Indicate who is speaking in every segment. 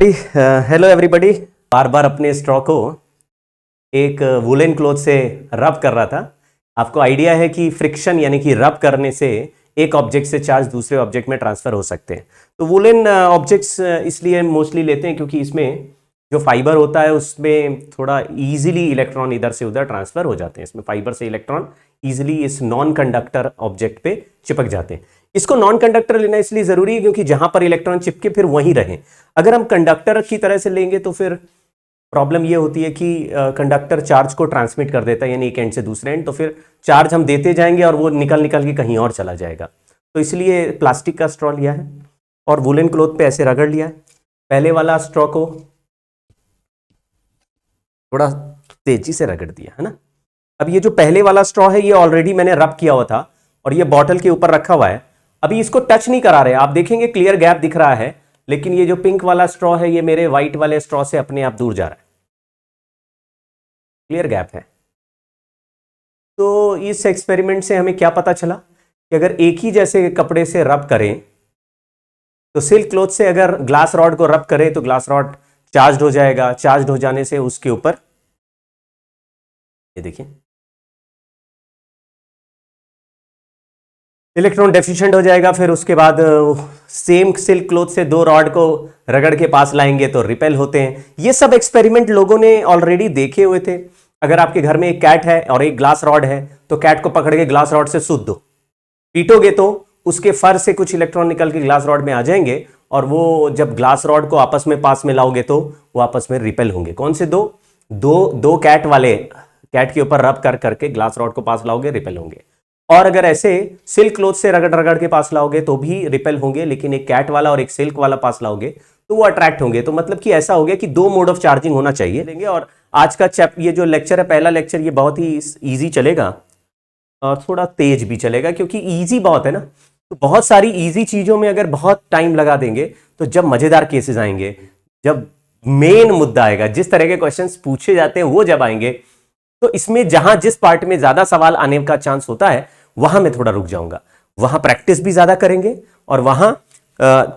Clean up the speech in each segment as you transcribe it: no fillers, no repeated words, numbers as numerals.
Speaker 1: Hello everybody. बार बार अपने straw को एक वुलन क्लॉथ से रब कर रहा था। आपको आइडिया है कि फ्रिक्शन यानी कि रब करने से एक ऑब्जेक्ट से चार्ज दूसरे ऑब्जेक्ट में ट्रांसफर हो सकते हैं। तो वुलन ऑब्जेक्ट्स इसलिए मोस्टली लेते हैं क्योंकि इसमें जो फाइबर होता है उसमें थोड़ा इजीली इलेक्ट्रॉन इधर से उधर ट्रांसफर हो जाते हैं। इसमें फाइबर से इलेक्ट्रॉन इजीली इस नॉन कंडक्टर ऑब्जेक्ट पे चिपक जाते हैं। इसको नॉन कंडक्टर लेना इसलिए जरूरी है क्योंकि जहां पर इलेक्ट्रॉन चिपके फिर वहीं रहें। अगर हम कंडक्टर की तरह से लेंगे तो फिर प्रॉब्लम ये होती है कि कंडक्टर चार्ज को ट्रांसमिट कर देता है, यानी एक एंड से दूसरे एंड, तो फिर चार्ज हम देते जाएंगे और वो निकल निकल के कहीं और चला जाएगा। तो इसलिए प्लास्टिक का स्ट्रॉ लिया है और वुलन क्लॉथ पे ऐसे रगड़ लिया है। पहले वाला स्ट्रॉ को थोड़ा तेजी से रगड़ दिया है ना। अब ये जो पहले वाला स्ट्रॉ है ये ऑलरेडी मैंने रब किया हुआ था और ये बॉटल के ऊपर रखा हुआ है। अभी इसको टच नहीं करा रहे, आप देखेंगे क्लियर गैप दिख रहा है, लेकिन ये जो पिंक वाला स्ट्रॉ है ये मेरे व्हाइट वाले स्ट्रॉ से अपने आप दूर जा रहा है, क्लियर गैप है। तो इस एक्सपेरिमेंट से हमें क्या पता चला कि अगर एक ही जैसे कपड़े से रब करें तो सिल्क क्लॉथ से अगर ग्लास रॉड को रब करें तो ग्लास रॉड चार्ज हो जाएगा। चार्ज हो जाने से उसके ऊपर ये देखिए इलेक्ट्रॉन डेफिशिएंट हो जाएगा। फिर उसके बाद सेम सिल्क क्लॉथ से दो रॉड को रगड़ के पास लाएंगे तो रिपेल होते हैं। ये सब एक्सपेरिमेंट लोगों ने ऑलरेडी देखे हुए थे। अगर आपके घर में एक कैट है और एक ग्लास रॉड है तो कैट को पकड़ के ग्लास रॉड से सूद दो, पीटोगे तो उसके फर से कुछ इलेक्ट्रॉन निकल के ग्लास रॉड में आ जाएंगे और वो जब ग्लास रॉड को आपस में पास में लाओगे तो वो आपस में रिपेल होंगे। कौन से दो? दो कैट वाले, कैट के ऊपर रब कर करके ग्लास रॉड को पास लाओगे, रिपेल होंगे। और अगर ऐसे सिल्क क्लॉथ से रगड़ रगड़ के पास लाओगे तो भी रिपेल होंगे, लेकिन एक कैट वाला और एक सिल्क वाला पास लाओगे तो वो अट्रैक्ट होंगे। तो मतलब कि ऐसा हो गया कि दो मोड ऑफ चार्जिंग होना चाहिए लेंगे। और आज का ये जो लेक्चर है, पहला लेक्चर, ये बहुत ही ईजी चलेगा और थोड़ा तेज भी चलेगा क्योंकि ईजी बहुत है ना। तो बहुत सारी ईजी चीजों में अगर बहुत टाइम लगा देंगे तो जब मजेदार केसेस आएंगे, जब मेन मुद्दा आएगा, जिस तरह के क्वेश्चंस पूछे जाते हैं वो जब आएंगे, तो इसमें जहां जिस पार्ट में ज्यादा सवाल आने का चांस होता है वहां मैं थोड़ा रुक जाऊंगा। वहां प्रैक्टिस भी ज्यादा करेंगे और वहां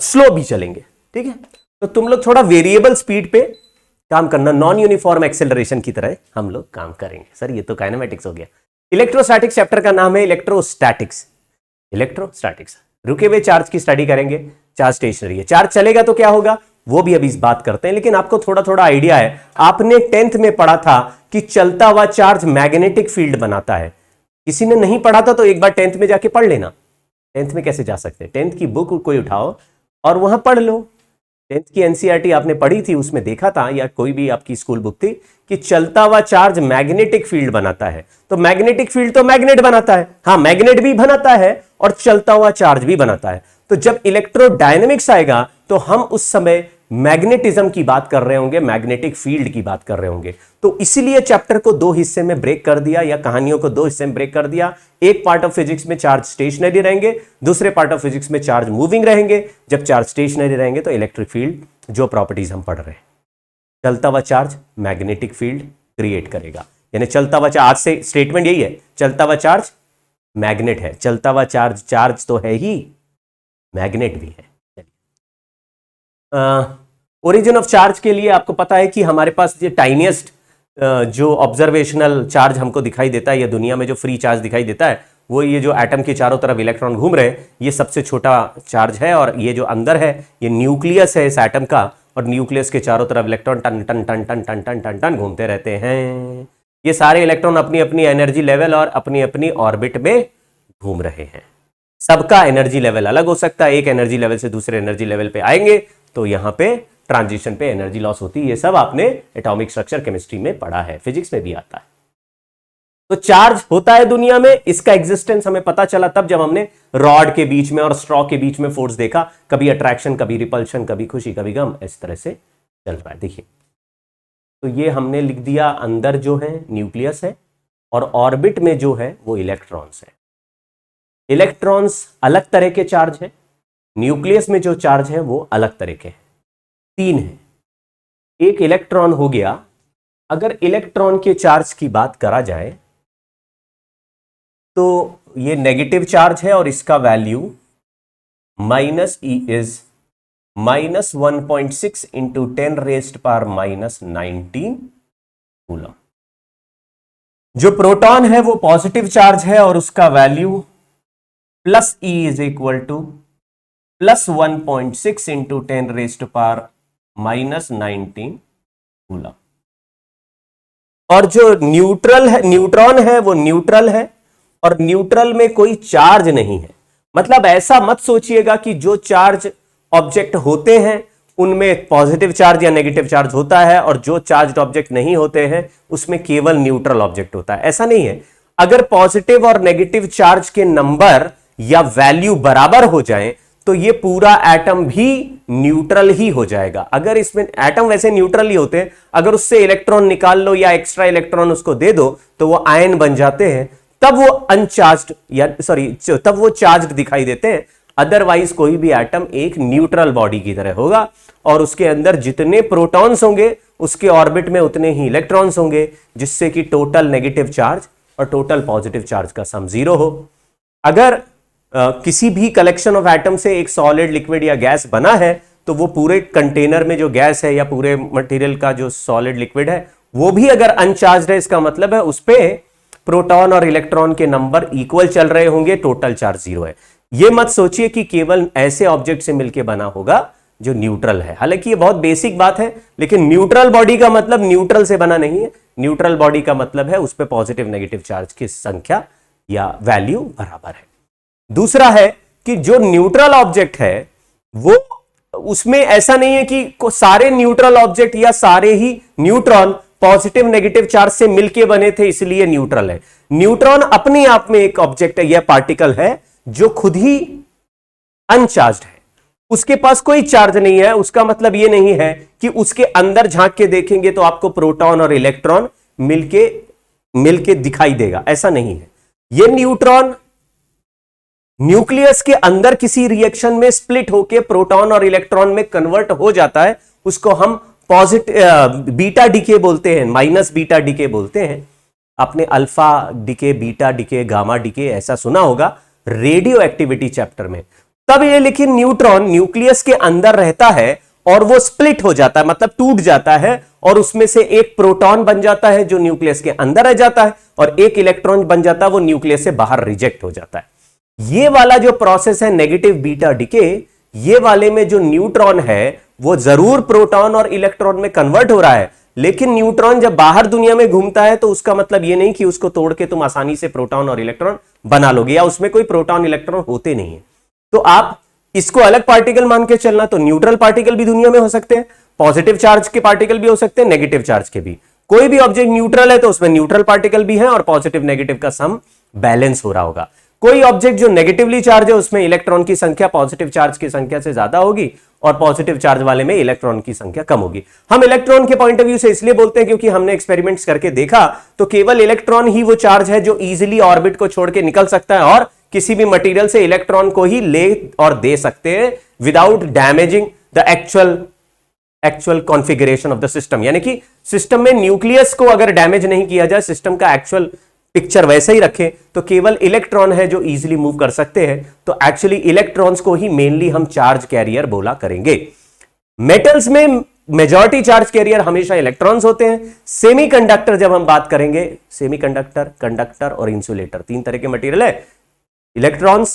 Speaker 1: स्लो भी चलेंगे, ठीक है। तो तुम लोग थोड़ा वेरिएबल स्पीड पे काम करना, नॉन यूनिफॉर्म एक्सेलरेशन की तरह हम लोग काम करेंगे। सर ये तो काइनेमेटिक्स हो गया। इलेक्ट्रोस्टैटिक्स चैप्टर का नाम है इलेक्ट्रोस्टैटिक्स। इलेक्ट्रोस्टैटिक्स रुके हुए चार्ज की स्टडी करेंगे। चार्ज स्टेशनरी है, चार्ज चलेगा तो क्या होगा वो भी अभी इस बात करते हैं, लेकिन आपको थोड़ा थोड़ा आइडिया है। आपने 10th में पढ़ा था कि चलता हुआ चार्ज मैग्नेटिक फील्ड बनाता है। किसी ने नहीं पढ़ा था तो एक बार 10th में जाके पढ़ लेना। 10th में कैसे जा सकते हैं? 10th की बुक कोई उठाओ और वहां पढ़ लो। 10th की एनसीईआरटी आपने पढ़ी थी, उसमें देखा था, या कोई भी आपकी स्कूल बुक थी, कि चलता हुआ चार्ज मैग्नेटिक फील्ड बनाता है। तो मैग्नेटिक फील्ड तो मैग्नेट बनाता है, हाँ मैग्नेट भी बनाता है और चलता हुआ चार्ज भी बनाता है। तो जब इलेक्ट्रोडायनेमिक्स आएगा तो हम उस समय मैग्नेटिज्म की बात कर रहे होंगे, मैग्नेटिक फील्ड की बात कर रहे होंगे। तो इसीलिए चैप्टर को दो हिस्से में ब्रेक कर दिया, या कहानियों को दो हिस्से में ब्रेक कर दिया। एक पार्ट ऑफ फिजिक्स में चार्ज स्टेशनरी रहेंगे, दूसरे पार्ट ऑफ फिजिक्स में चार्ज मूविंग रहेंगे। जब चार्ज स्टेशनरी रहेंगे तो इलेक्ट्रिक फील्ड, जो प्रॉपर्टीज हम पढ़ रहे हैं, चलता हुआ चार्ज मैग्नेटिक फील्ड क्रिएट करेगा। यानी चलता हुआ चार्ज, आज से स्टेटमेंट यही है, चलता हुआ चार्ज मैग्नेट है। चलता हुआ चार्ज चार्ज तो है ही, मैग्नेट भी है। ओरिजिन ऑफ चार्ज के लिए आपको पता है कि हमारे पास ये टाइनिएस्ट जो ऑब्जर्वेशनल चार्ज हमको दिखाई देता है, या दुनिया में जो फ्री चार्ज दिखाई देता है, वो ये जो एटम के चारों तरफ इलेक्ट्रॉन घूम रहे हैं, ये सबसे छोटा चार्ज है। और ये जो अंदर है ये न्यूक्लियस है इस एटम का, और न्यूक्लियस के चारों तरफ इलेक्ट्रॉन टन टन टन टन टन टन टन टन घूमते रहते हैं। ये सारे इलेक्ट्रॉन अपनी अपनी एनर्जी लेवल और अपनी अपनी ऑर्बिट में घूम रहे हैं। सबका एनर्जी लेवल अलग हो सकता है, एक एनर्जी लेवल से दूसरे एनर्जी लेवल पे आएंगे तो यहां पे ट्रांजिशन पे एनर्जी लॉस होती है। ये सब आपने एटॉमिक स्ट्रक्चर केमिस्ट्री में पढ़ा है, फिजिक्स में भी आता है। तो चार्ज होता है दुनिया में, इसका एग्जिस्टेंस हमें पता चला तब जब हमने रॉड के बीच में और स्ट्रॉ के बीच में फोर्स देखा। कभी अट्रैक्शन, कभी रिपल्शन, कभी खुशी, कभी गम, इस तरह से चल रहा है। देखिए, तो ये हमने लिख दिया, अंदर जो है न्यूक्लियस है और ऑर्बिट में जो है वो इलेक्ट्रॉन्स है। इलेक्ट्रॉन्स अलग तरह के चार्ज है, न्यूक्लियस में जो चार्ज है वो अलग तरह के हैं। 3 है। एक इलेक्ट्रॉन हो गया, अगर इलेक्ट्रॉन के चार्ज की बात करा जाए तो ये नेगेटिव चार्ज है और इसका वैल्यू -e⁻⁻⁰ -1.6 इंटू 10⁻⁻19 कूलम। जो प्रोटॉन है वो पॉजिटिव चार्ज है और उसका value plus E is equal to +1.6 into 10⁻⁻19 coulomb. और जो न्यूट्रॉन है वो न्यूट्रल है और न्यूट्रल में कोई चार्ज नहीं है। मतलब ऐसा मत सोचिएगा कि जो चार्ज ऑब्जेक्ट होते हैं उनमें पॉजिटिव चार्ज या नेगेटिव चार्ज होता है और जो चार्ज ऑब्जेक्ट नहीं होते हैं उसमें केवल न्यूट्रल ऑब्जेक्ट होता है। ऐसा नहीं है। अगर पॉजिटिव और नेगेटिव चार्ज के नंबर या वैल्यू बराबर हो जाएं तो ये पूरा एटम भी न्यूट्रल ही हो जाएगा। अगर इसमें एटम वैसे न्यूट्रल ही होते हैं, अगर उससे इलेक्ट्रॉन निकाल लो या एक्स्ट्रा इलेक्ट्रॉन उसको दे दो तो वो आयन बन जाते हैं, तब वो अनचार्ज्ड या तब वो चार्ज्ड दिखाई देते हैं। अदरवाइज कोई भी एटम एक न्यूट्रल बॉडी की तरह होगा और उसके अंदर जितने प्रोटॉन्स होंगे उसके ऑर्बिट में उतने ही इलेक्ट्रॉन्स होंगे, जिससे कि टोटल नेगेटिव चार्ज और टोटल पॉजिटिव चार्ज का सम 0 हो। अगर किसी भी कलेक्शन ऑफ एटम से एक सॉलिड, लिक्विड या गैस बना है तो वो पूरे कंटेनर में जो गैस है या पूरे मटेरियल का जो सॉलिड, लिक्विड है वो भी अगर अनचार्ज्ड है, इसका मतलब है उस पे प्रोटॉन और इलेक्ट्रॉन के नंबर इक्वल चल रहे होंगे, टोटल चार्ज 0 है। ये मत सोचिए कि केवल ऐसे ऑब्जेक्ट से मिलकर बना होगा जो न्यूट्रल है। हालांकि ये बहुत बेसिक बात है, लेकिन न्यूट्रल बॉडी का मतलब न्यूट्रल से बना नहीं है। न्यूट्रल बॉडी का मतलब है उस पर पॉजिटिव नेगेटिव चार्ज की संख्या या वैल्यू बराबर है। दूसरा है कि जो न्यूट्रल ऑब्जेक्ट है वो उसमें ऐसा नहीं है कि सारे न्यूट्रल ऑब्जेक्ट या सारे ही न्यूट्रॉन पॉजिटिव नेगेटिव चार्ज से मिलके बने थे इसलिए न्यूट्रल है। न्यूट्रॉन अपने आप में एक ऑब्जेक्ट है, यह पार्टिकल है जो खुद ही अनचार्ज्ड है, उसके पास कोई चार्ज नहीं है। उसका मतलब यह नहीं है कि उसके अंदर झांक के देखेंगे तो आपको प्रोटॉन और इलेक्ट्रॉन मिलके दिखाई देगा, ऐसा नहीं है। यह न्यूट्रॉन न्यूक्लियस के अंदर किसी रिएक्शन में स्प्लिट होकर प्रोटॉन और इलेक्ट्रॉन में कन्वर्ट हो जाता है, उसको हम बीटा डीके बोलते हैं, माइनस बीटा डीके बोलते हैं। आपने alpha decay, beta decay, gamma decay ऐसा सुना होगा रेडियो एक्टिविटी चैप्टर में। तब ये लेकिन न्यूट्रॉन न्यूक्लियस के अंदर रहता है और वो स्प्लिट हो जाता है, मतलब टूट जाता है और उसमें से एक प्रोटॉन बन जाता है जो न्यूक्लियस के अंदर रह जाता है और एक इलेक्ट्रॉन बन जाता है, वो न्यूक्लियस से बाहर रिजेक्ट हो जाता है। ये वाला जो प्रोसेस है नेगेटिव बीटा डीके, ये वाले में जो न्यूट्रॉन है वो जरूर प्रोटॉन और इलेक्ट्रॉन में कन्वर्ट हो रहा है, लेकिन न्यूट्रॉन जब बाहर दुनिया में घूमता है तो उसका मतलब ये नहीं कि उसको तोड़ के तुम आसानी से प्रोटॉन और इलेक्ट्रॉन बना लोगे या उसमें कोई प्रोटॉन इलेक्ट्रॉन होते नहीं है। तो आप इसको अलग पार्टिकल मान के चलना, तो न्यूट्रल पार्टिकल भी दुनिया में हो सकते हैं, पॉजिटिव चार्ज के पार्टिकल भी हो सकते हैं, नेगेटिव चार्ज के भी। कोई भी ऑब्जेक्ट न्यूट्रल है तो उसमें न्यूट्रल पार्टिकल भी है और पॉजिटिव नेगेटिव का सम बैलेंस हो रहा होगा। कोई ऑब्जेक्ट जो नेगेटिवली चार्ज है उसमें इलेक्ट्रॉन की संख्या पॉजिटिव चार्ज की संख्या से ज्यादा होगी और पॉजिटिव चार्ज वाले में इलेक्ट्रॉन की संख्या कम होगी। हम इलेक्ट्रॉन के पॉइंट ऑफ व्यू से इसलिए बोलते हैं क्योंकि हमने एक्सपेरिमेंट्स करके देखा तो केवल इलेक्ट्रॉन ही वो चार्ज है जो इजीली ऑर्बिट को छोड़ के निकल सकता है और किसी भी मटेरियल से इलेक्ट्रॉन को ही ले और दे सकते हैं without damaging the actual configuration of the system. यानी कि सिस्टम में न्यूक्लियस को अगर डैमेज नहीं किया जाए, सिस्टम का एक्चुअल पिक्चर वैसे ही रखें तो केवल इलेक्ट्रॉन है जो इजीली मूव कर सकते हैं। तो एक्चुअली इलेक्ट्रॉन्स को ही मेनली हम चार्ज कैरियर बोला करेंगे। मेटल्स में मेजॉरिटी चार्ज कैरियर हमेशा इलेक्ट्रॉन्स होते हैं। सेमीकंडक्टर जब हम बात करेंगे, सेमीकंडक्टर, कंडक्टर और इंसुलेटर, 3 तरह के मटेरियल है। इलेक्ट्रॉन्स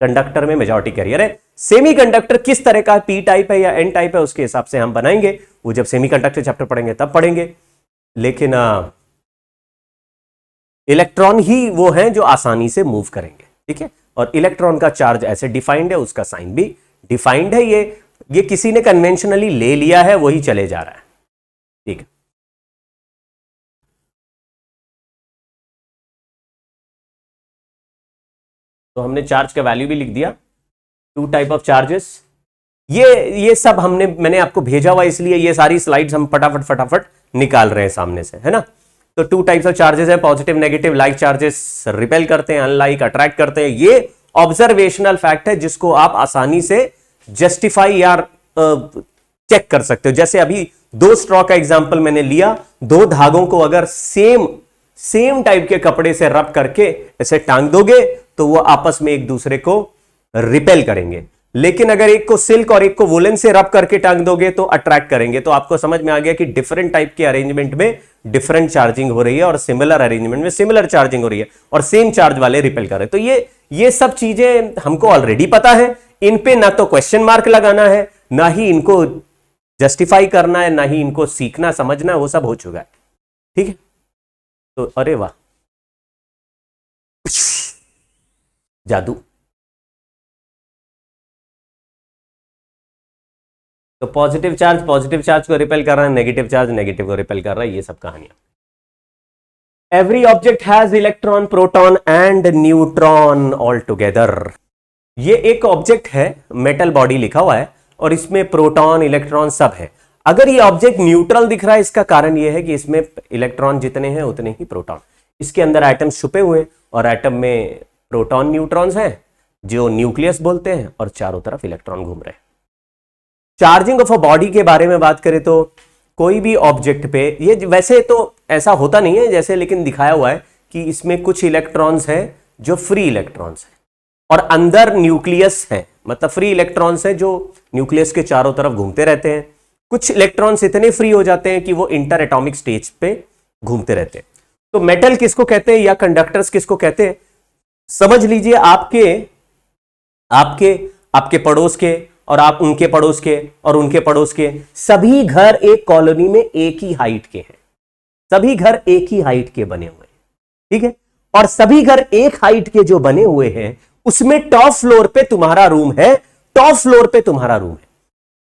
Speaker 1: कंडक्टर में मेजॉरिटी कैरियर है। सेमीकंडक्टर किस तरह का, पी टाइप है या एन टाइप है, उसके हिसाब से हम बनाएंगे, वो जब सेमीकंडक्टर चैप्टर पढ़ेंगे तब पढ़ेंगे। लेकिन इलेक्ट्रॉन ही वो हैं जो आसानी से मूव करेंगे, ठीक है। और इलेक्ट्रॉन का चार्ज ऐसे डिफाइंड है, उसका साइन भी डिफाइंड है। ये किसी ने कन्वेंशनली ले लिया है, वही चले जा रहा है, ठीक है। तो हमने चार्ज का वैल्यू भी लिख दिया। 2 टाइप ऑफ चार्जेस, ये सब मैंने आपको भेजा हुआ, इसलिए ये सारी स्लाइड्स हम फटाफट निकाल रहे हैं सामने से, है ना। तो 2 टाइप्स ऑफ चार्जेस है, positive negative. Like charges repel करते हैं, अनलाइक अट्रैक्ट करते हैं। ये ऑब्जर्वेशनल फैक्ट है जिसको आप आसानी से जस्टिफाई या चेक कर सकते हो। जैसे अभी 2 स्ट्रॉ का एग्जांपल मैंने लिया, 2 धागों को अगर सेम टाइप के कपड़े से रब करके ऐसे टांग दोगे तो वो आपस में एक दूसरे को रिपेल करेंगे। लेकिन अगर एक को सिल्क और एक को वुलन से रब करके टांग दोगे तो अट्रैक्ट करेंगे। तो आपको समझ में आ गया कि डिफरेंट टाइप के अरेंजमेंट में डिफरेंट चार्जिंग हो रही है और सिमिलर अरेंजमेंट में सिमिलर चार्जिंग हो रही है और सेम चार्ज वाले रिपेल कर रहे हैं। तो ये सब चीजें हमको ऑलरेडी पता है, इन पे ना तो क्वेश्चन मार्क लगाना है, ना ही इनको जस्टिफाई करना है, ना ही इनको सीखना समझना है, वो सब हो चुका है। ठीक है, तो अरे वाह, जादू। तो पॉजिटिव चार्ज को रिपेल कर रहा है, नेगेटिव चार्ज नेगेटिव को रिपेल कर रहा है, ये सब कहानियां। Every object has electron, proton and neutron all together. ये एक ऑब्जेक्ट है, मेटल बॉडी लिखा हुआ है और इसमें प्रोटॉन इलेक्ट्रॉन सब है। अगर ये ऑब्जेक्ट न्यूट्रल दिख रहा है, इसका कारण यह है कि इसमें इलेक्ट्रॉन जितने हैं उतने ही प्रोटॉन। इसके अंदर एटम्स छुपे हुए हैं और एटम में प्रोटॉन न्यूट्रॉन्स हैं जो न्यूक्लियस बोलते हैं और चारों तरफ इलेक्ट्रॉन घूम रहे हैं। चार्जिंग ऑफ अ बॉडी के बारे में बात करें तो कोई भी ऑब्जेक्ट पे, ये वैसे तो ऐसा होता नहीं है जैसे, लेकिन दिखाया हुआ है कि इसमें कुछ इलेक्ट्रॉन्स हैं जो फ्री इलेक्ट्रॉन्स हैं और अंदर न्यूक्लियस है, मतलब फ्री इलेक्ट्रॉन्स हैं जो न्यूक्लियस के चारों तरफ घूमते रहते हैं। कुछ इलेक्ट्रॉन्स इतने फ्री हो जाते हैं कि वो इंटर एटॉमिक स्टेज पे घूमते रहते हैं। तो मेटल किसको कहते हैं या कंडक्टर्स किसको कहते हैं, समझ लीजिए आपके पड़ोस के और आप उनके पड़ोस के और उनके पड़ोस के सभी घर एक कॉलोनी में एक ही हाइट के हैं, सभी घर एक ही हाइट के बने हुए हैं। ठीक है, और सभी घर एक हाइट के जो बने हुए हैं उसमें टॉप फ्लोर पे तुम्हारा रूम है, टॉप फ्लोर पे तुम्हारा रूम है।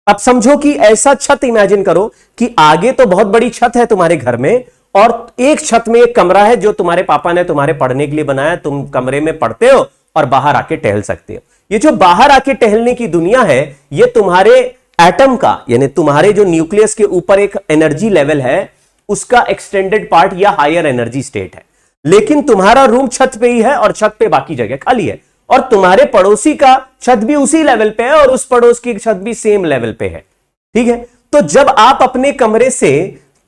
Speaker 1: अब समझो कि ऐसा छत इमेजिन करो कि आगे तो बहुत बड़ी छत है तुम्हारे घर में और एक छत में एक कमरा है जो तुम्हारे पापा ने तुम्हारे पढ़ने के लिए बनाया, तुम कमरे में पढ़ते हो और बाहर आके टहल सकते हो। ये जो बाहर आके टहलने की दुनिया है, ये तुम्हारे एटम का, यानी तुम्हारे जो न्यूक्लियस के ऊपर एक एनर्जी लेवल है उसका एक्सटेंडेड पार्ट या हायर एनर्जी स्टेट है। लेकिन तुम्हारा रूम छत पे ही है और छत पे बाकी जगह खाली है और तुम्हारे पड़ोसी का छत भी उसी लेवल पे है और उस पड़ोस की छत भी सेम लेवल पे है। ठीक है, तो जब आप अपने कमरे से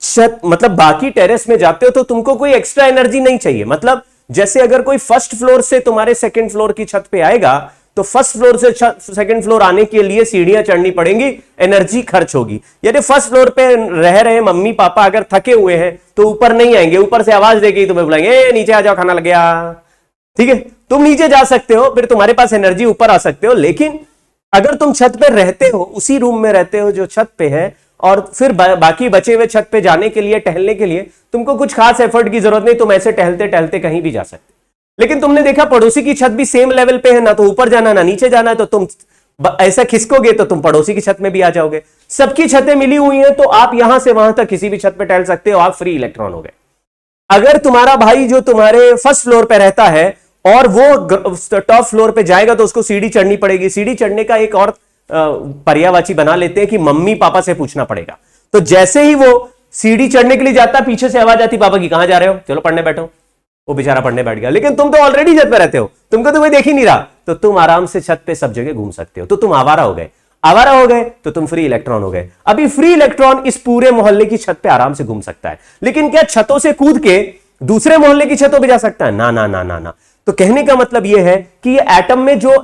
Speaker 1: छत मतलब बाकी टेरेस में जाते हो तो तुमको कोई एक्स्ट्रा एनर्जी नहीं चाहिए। मतलब जैसे अगर कोई फर्स्ट फ्लोर से तुम्हारे सेकंड फ्लोर की छत पे आएगा तो फर्स्ट फ्लोर से सेकंड फ्लोर आने के लिए सीढ़ियां चढ़नी पड़ेंगी, एनर्जी खर्च होगी। यदि फर्स्ट फ्लोर पे रह रहे मम्मी पापा अगर थके हुए हैं तो ऊपर नहीं आएंगे, ऊपर से आवाज देके ही तुम्हें बुलाएंगे, नीचे आ जाओ खाना लग गया। ठीक है, तुम नीचे जा सकते हो, फिर तुम्हारे पास एनर्जी ऊपर आ सकते हो। लेकिन अगर तुम छत पे रहते हो, उसी रूम में रहते हो जो छत पे है, और फिर बाकी बचे हुए छत पे जाने के लिए, टहलने के लिए तुमको कुछ खास एफर्ट की जरूरत नहीं, तुम ऐसे टहलते टहलते कहीं भी जा सकते। लेकिन तुमने देखा पड़ोसी की छत भी सेम लेवल पे है, ना तो ऊपर जाना ना नीचे जाना है, तो तुम ऐसा खिसकोगे तो तुम पड़ोसी की छत में भी आ जाओगे। सबकी छतें मिली हुई हैं तो आप यहां से वहां तक किसी भी छत पे टहल सकते हो, आप फ्री इलेक्ट्रॉन हो गए। अगर तुम्हारा भाई जो तुम्हारे फर्स्ट फ्लोर पे रहता है और वो टॉप फ्लोर पे जाएगा तो उसको सीढ़ी चढ़नी पड़ेगी। सीढ़ी चढ़ने का एक और पर्यायवाची बना लेते हैं कि मम्मी पापा से पूछना पड़ेगा। तो जैसे ही वो सीढ़ी चढ़ने के लिए जाता, पीछे से आवाज आती, पापा की कहां जा रहे हो, चलो पढ़ने बैठो। वो बेचारा पढ़ने बैठ गया, लेकिन तुम तो ऑलरेडी छत पे रहते हो, तुमको तो कोई देख ही नहीं रहा, तो तुम आराम से छत पे सब जगह घूम सकते हो। तो तुम आवारा हो गए, आवारा हो गए तो तुम फ्री इलेक्ट्रॉन हो गए। अभी फ्री इलेक्ट्रॉन इस पूरे मोहल्ले की छत पे आराम से घूम सकता है, लेकिन क्या छतों से कूद के दूसरे मोहल्ले की छतों पे जा सकता है? ना ना ना ना ना। तो कहने का मतलब यह है कि ये एटम में जो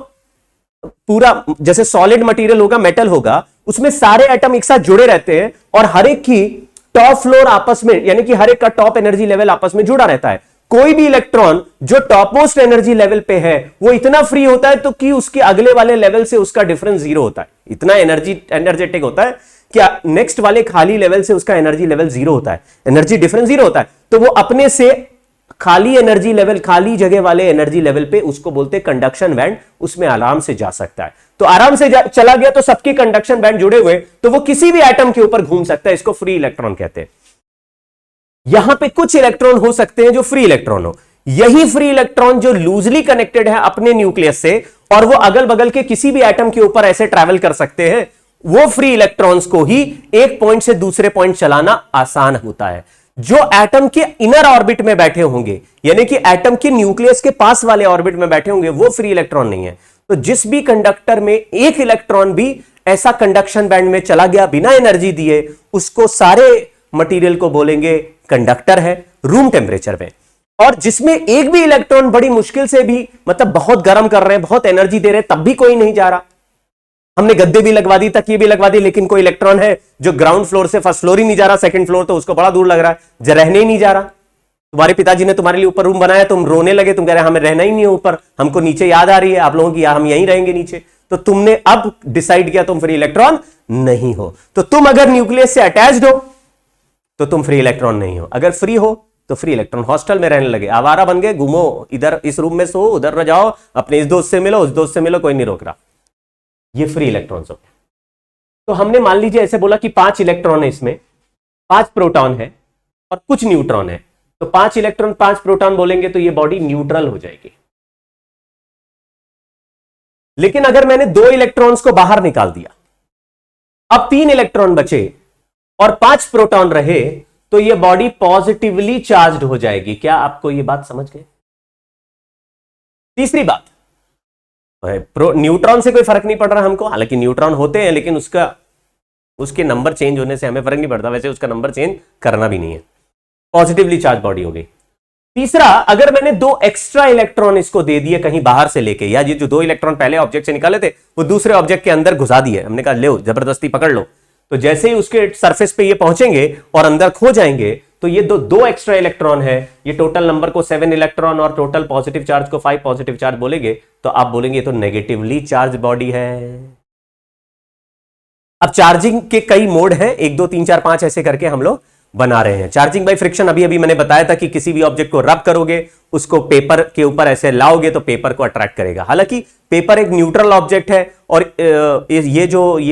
Speaker 1: पूरा जैसे सॉलिड मटेरियल होगा, मेटल होगा, उसमें सारे एटम एक साथ जुड़े रहते हैं और हर एक की टॉप फ्लोर आपस में, यानी कि हर एक का टॉप एनर्जी लेवल आपस में जुड़ा रहता है। कोई भी इलेक्ट्रॉन जो टॉप मोस्ट एनर्जी लेवल पे है वो इतना फ्री होता है तो कि उसके अगले वाले लेवल से उसका डिफरेंस जीरो होता है। इतना एनर्जेटिक होता है कि नेक्स्ट वाले खाली लेवल से उसका एनर्जी लेवल जीरो होता है, एनर्जी डिफरेंस जीरो होता है। तो वो अपने से खाली एनर्जी लेवल, खाली जगह वाले एनर्जी लेवल पे, उसको बोलते हैं कंडक्शन बैंड, उसमें आराम से जा सकता है। तो आराम से चला गया तो सबके कंडक्शन बैंड जुड़े हुए, तो वो किसी भी एटम के ऊपर घूम सकता है। इसको फ्री इलेक्ट्रॉन कहते हैं। यहां पे कुछ इलेक्ट्रॉन हो सकते हैं जो फ्री इलेक्ट्रॉन हो। यही फ्री इलेक्ट्रॉन जो लूजली कनेक्टेड है अपने न्यूक्लियस से और वो अगल बगल के किसी भी एटम के ऊपर ऐसे ट्रैवल कर सकते हैं, वो फ्री इलेक्ट्रॉन्स को ही एक पॉइंट से दूसरे पॉइंट चलाना आसान होता है। जो एटम के इनर ऑर्बिट में बैठे होंगे, यानी कि एटम के न्यूक्लियस के पास वाले ऑर्बिट में बैठे होंगे, वो फ्री इलेक्ट्रॉन नहीं है। तो जिस भी कंडक्टर में एक इलेक्ट्रॉन भी ऐसा कंडक्शन बैंड में चला गया बिना एनर्जी दिए, उसको सारे मटेरियल को बोलेंगे कंडक्टर है रूम टेम्परेचर में। और जिसमें एक भी इलेक्ट्रॉन बड़ी मुश्किल से भी, मतलब बहुत गर्म कर रहे हैं, बहुत एनर्जी दे रहे हैं, तब भी कोई नहीं जा रहा, हमने गद्दे भी लगवा दी, तकिए भी लगवा दी, लेकिन कोई इलेक्ट्रॉन है जो ग्राउंड फ्लोर से फर्स्ट फ्लोर ही नहीं जा रहा, सेकंड फ्लोर तो उसको बड़ा दूर लग रहा है, रहने ही नहीं जा रहा। तुम्हारे पिताजी ने तुम्हारे लिए ऊपर रूम बनाया, तुम रोने लगे, तुम कह रहे हमें रहना ही नहीं है ऊपर, हमको नीचे याद आ रही है आप लोगों की, हम यहीं रहेंगे नीचे। तो तुमने अब डिसाइड किया तुम फ्री इलेक्ट्रॉन नहीं हो। तो तुम अगर न्यूक्लियस से अटैच्ड हो तो तुम फ्री इलेक्ट्रॉन नहीं हो, अगर फ्री हो तो फ्री इलेक्ट्रॉन। हॉस्टल में रहने लगे, आवारा बन गए, घूमो, इधर इस रूम में सो, उधर न जाओ, अपने इस दोस्त से मिलो, उस दोस्त से मिलो, कोई नहीं रोक रहा, ये फ्री इलेक्ट्रॉन्स हो। तो हमने मान लीजिए ऐसे बोला कि 5 इलेक्ट्रॉन है, इसमें 5 प्रोटॉन है और कुछ न्यूट्रॉन है, तो 5 इलेक्ट्रॉन 5 प्रोटॉन बोलेंगे तो ये बॉडी न्यूट्रल हो जाएगी। लेकिन अगर मैंने 2 इलेक्ट्रॉन्स को बाहर निकाल दिया, अब 3 इलेक्ट्रॉन बचे और 5 प्रोटॉन रहे, तो ये बॉडी पॉजिटिवली चार्ज्ड हो जाएगी। क्या आपको ये बात समझ गए? तीसरी बात, न्यूट्रॉन से कोई फर्क नहीं पड़ रहा हमको, हालांकि न्यूट्रॉन होते हैं लेकिन उसके नंबर चेंज होने से हमें फर्क नहीं पड़ता, वैसे उसका नंबर चेंज करना भी नहीं है, पॉजिटिवली चार्ज बॉडी हो गई। तीसरा, अगर मैंने 2 एक्स्ट्रा इलेक्ट्रॉन इसको दे दिए कहीं बाहर से लेके, या ये जो 2 इलेक्ट्रॉन पहले ऑब्जेक्ट से निकाले थे वो दूसरे ऑब्जेक्ट के अंदर घुसा दिए, हमने कहा लो जबरदस्ती पकड़ लो, तो जैसे ही उसके सरफेस पे ये पहुंचेंगे और अंदर खो जाएंगे, तो ये दो एक्स्ट्रा इलेक्ट्रॉन है, ये टोटल नंबर को 7 इलेक्ट्रॉन और टोटल पॉजिटिव चार्ज को 5 पॉजिटिव चार्ज बोलेंगे, तो आप बोलेंगे ये तो नेगेटिवली चार्ज बॉडी है। अब चार्जिंग के कई मोड हैं, 1 2 3 4 5 ऐसे करके हम लोग बना रहे हैं। चार्जिंग बाय फ्रिक्शन अभी मैंने बताया था कि किसी भी ऑब्जेक्ट को रब करोगे, उसको पेपर के ऊपर ऐसे लाओगे तो पेपर को अट्रैक्ट करेगा। हालांकि पेपर एक न्यूट्रल ऑब्जेक्ट है और ये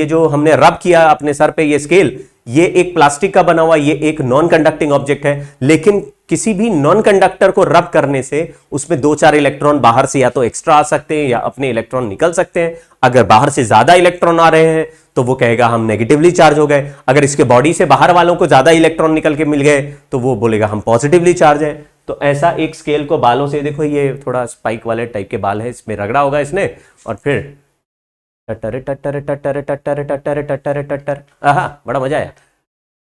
Speaker 1: जो हमने रब किया अपने सर पे, ये स्केल, ये एक प्लास्टिक का बना हुआ, ये एक नॉन कंडक्टिंग ऑब्जेक्ट है, लेकिन किसी भी नॉन कंडक्टर को रब करने से उसमें 2-4 इलेक्ट्रॉन बाहर से या तो एक्स्ट्रा आ सकते हैं या अपने इलेक्ट्रॉन निकल सकते हैं। अगर बाहर से ज्यादा इलेक्ट्रॉन आ रहे हैं तो वो कहेगा हम नेगेटिवली चार्ज हो गए, अगर इसके बॉडी से बाहर वालों को ज्यादा इलेक्ट्रॉन निकल के मिल गए तो वो बोलेगा हम पॉजिटिवली चार्ज है। तो ऐसा एक स्केल को बालों से, देखो ये थोड़ा स्पाइक वाले टाइप के बाल है, इसमें रगड़ा होगा इसने और फिर टट्टर टट्टर टट्टर टट्टर टट्टर टट्टर टट्टर, आहा बड़ा मजा आया,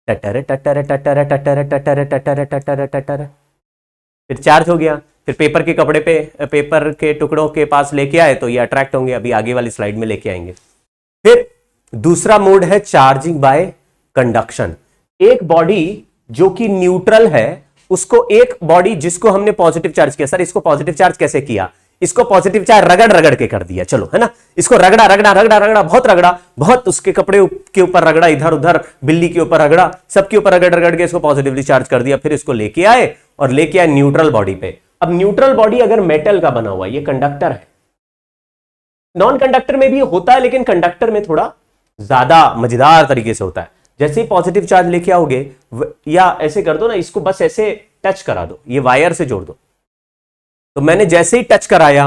Speaker 1: टट्टर टट्टर टट्टर टट्टर टट्टर टट्टर टट्टर टट्टर, फिर चार्ज हो गया, फिर पेपर के कपड़े पे, पेपर के टुकड़ों के पास लेके आए तो ये अट्रैक्ट होंगे, अभी आगे वाली स्लाइड में लेके आएंगे। फिर दूसरा मोड है चार्जिंग बाय कंडक्शन। एक बॉडी जो कि न्यूट्रल है, उसको एक बॉडी जिसको हमने पॉजिटिव चार्ज किया, सर इसको पॉजिटिव चार्ज कैसे किया, इसको पॉजिटिव चार्ज रगड़ के कर दिया, चलो है ना, इसको रगड़ा बहुत उसके कपड़े के ऊपर रगड़ा, इधर उधर बिल्ली के ऊपर रगड़ा, सबके ऊपर रगड़ के इसको पॉजिटिवली चार्ज कर दिया, फिर इसको लेके आए और लेके आए न्यूट्रल बॉडी पे। अब न्यूट्रल बॉडी अगर मेटल का बना हुआ, ये कंडक्टर है, नॉन कंडक्टर में भी होता है लेकिन कंडक्टर में थोड़ा ज्यादा मजेदार तरीके से होता है। जैसे ही पॉजिटिव चार्ज लेके आओगे, या ऐसे कर दो ना, इसको बस ऐसे टच करा दो, ये वायर से जोड़ दो, तो मैंने जैसे ही टच कराया